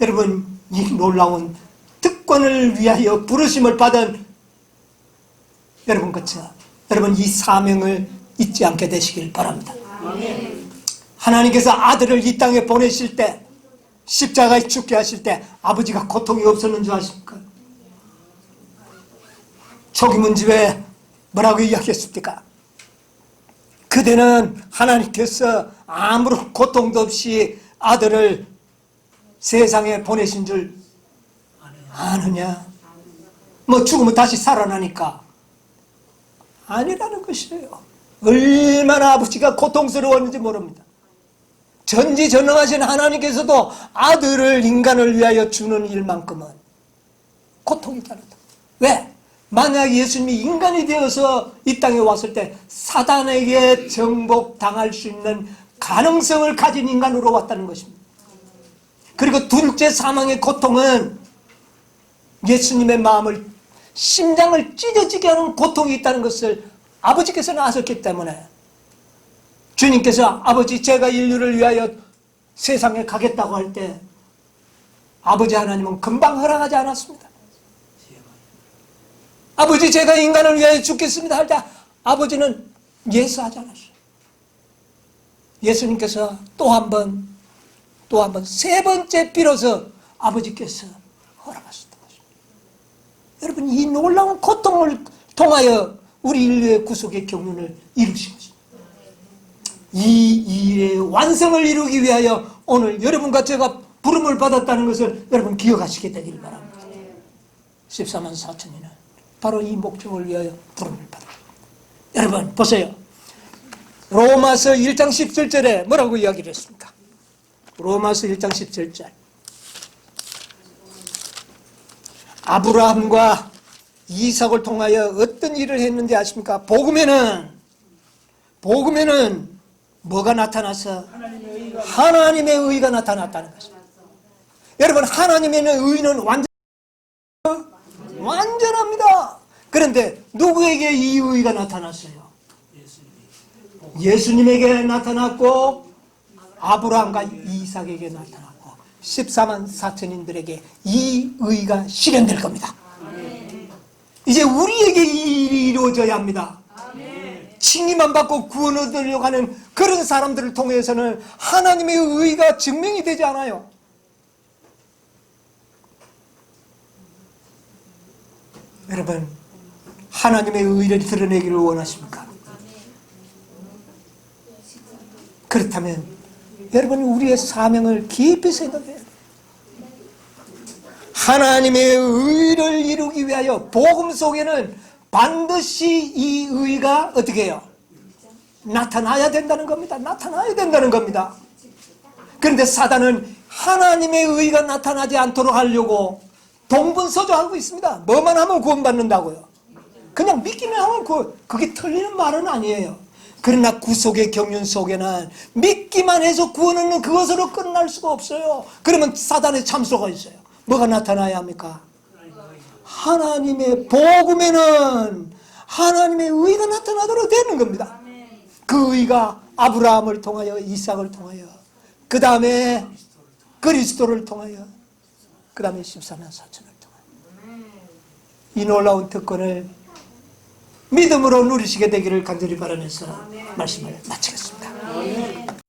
여러분, 이 놀라운 특권을 위하여 부르심을 받은 여러분, 그쵸? 여러분, 이 사명을 잊지 않게 되시길 바랍니다. 아멘. 하나님께서 아들을 이 땅에 보내실 때, 십자가에 죽게 하실 때 아버지가 고통이 없었는 줄 아십니까? 초기 문집에 뭐라고 이야기했습니까? 그대는 하나님께서 아무런 고통도 없이 아들을 세상에 보내신 줄 아느냐? 뭐 죽으면 다시 살아나니까 아니라는 것이에요. 얼마나 아버지가 고통스러웠는지 모릅니다. 전지전능하신 하나님께서도 아들을 인간을 위하여 주는 일만큼은 고통이 다르다. 왜? 만약 예수님이 인간이 되어서 이 땅에 왔을 때 사단에게 정복당할 수 있는 가능성을 가진 인간으로 왔다는 것입니다. 그리고 둘째 사망의 고통은 예수님의 마음을, 심장을 찢어지게 하는 고통이 있다는 것을 아버지께서는 아셨기 때문에 주님께서 아버지 제가 인류를 위하여 세상에 가겠다고 할 때 아버지 하나님은 금방 허락하지 않았습니다. 아버지 제가 인간을 위하여 죽겠습니다 할 때 아버지는 예수하지 않았어요. 예수님께서 또 한 번 세 번째 비로소 아버지께서 허락하셨던 것입니다. 여러분, 이 놀라운 고통을 통하여 우리 인류의 구속의 경륜을 이루신 것입니다. 이 일의 완성을 이루기 위하여 오늘 여러분과 제가 부름을 받았다는 것을 여러분 기억하시게 되기를 바랍니다. 14만 4천이는 바로 이 목적을 위하여 부름을 받았습니다. 여러분 보세요. 로마서 1장 17절에 뭐라고 이야기를 했습니까? 로마서 1장 17절. 아브라함과 이삭을 통하여 어떤 일을 했는지 아십니까? 복음에는 뭐가 나타나서? 하나님의 의가 나타났다는 것입니다. 여러분, 하나님의 의는 완전합니다. 그런데 누구에게 이 의가 나타났어요? 예수님에게 나타났고 아브라함과 이삭에게 나타났고 14만 4천인들에게 이 의가 실현될 겁니다. 이제 우리에게 이 일이 이루어져야 합니다. 칭의만 받고 구원 얻으려고 하는 그런 사람들을 통해서는 하나님의 의가 증명이 되지 않아요. 여러분, 하나님의 의를 드러내기를 원하십니까? 그렇다면 여러분이 우리의 사명을 깊이 생각해야 돼요. 하나님의 의를 이루기 위하여 복음 속에는 반드시 이 의가 어떻게 해요? 나타나야 된다는 겁니다. 나타나야 된다는 겁니다. 그런데 사단은 하나님의 의가 나타나지 않도록 하려고 동분서주하고 있습니다. 뭐만 하면 구원받는다고요. 그냥 믿기만 하면 그게 틀리는 말은 아니에요. 그러나 구속의 경륜 속에는 믿기만 해서 구원 얻는 그것으로 끝날 수가 없어요. 그러면 사단의 참소가 있어요. 뭐가 나타나야 합니까? 하나님의 복음에는 하나님의 의가 나타나도록 되는 겁니다. 그 의가 아브라함을 통하여 이삭을 통하여 그 다음에 그리스도를 통하여 그 다음에 14만 4천을 통하여 이 놀라운 특권을 믿음으로 누리시게 되기를 간절히 바라면서 말씀을 마치겠습니다.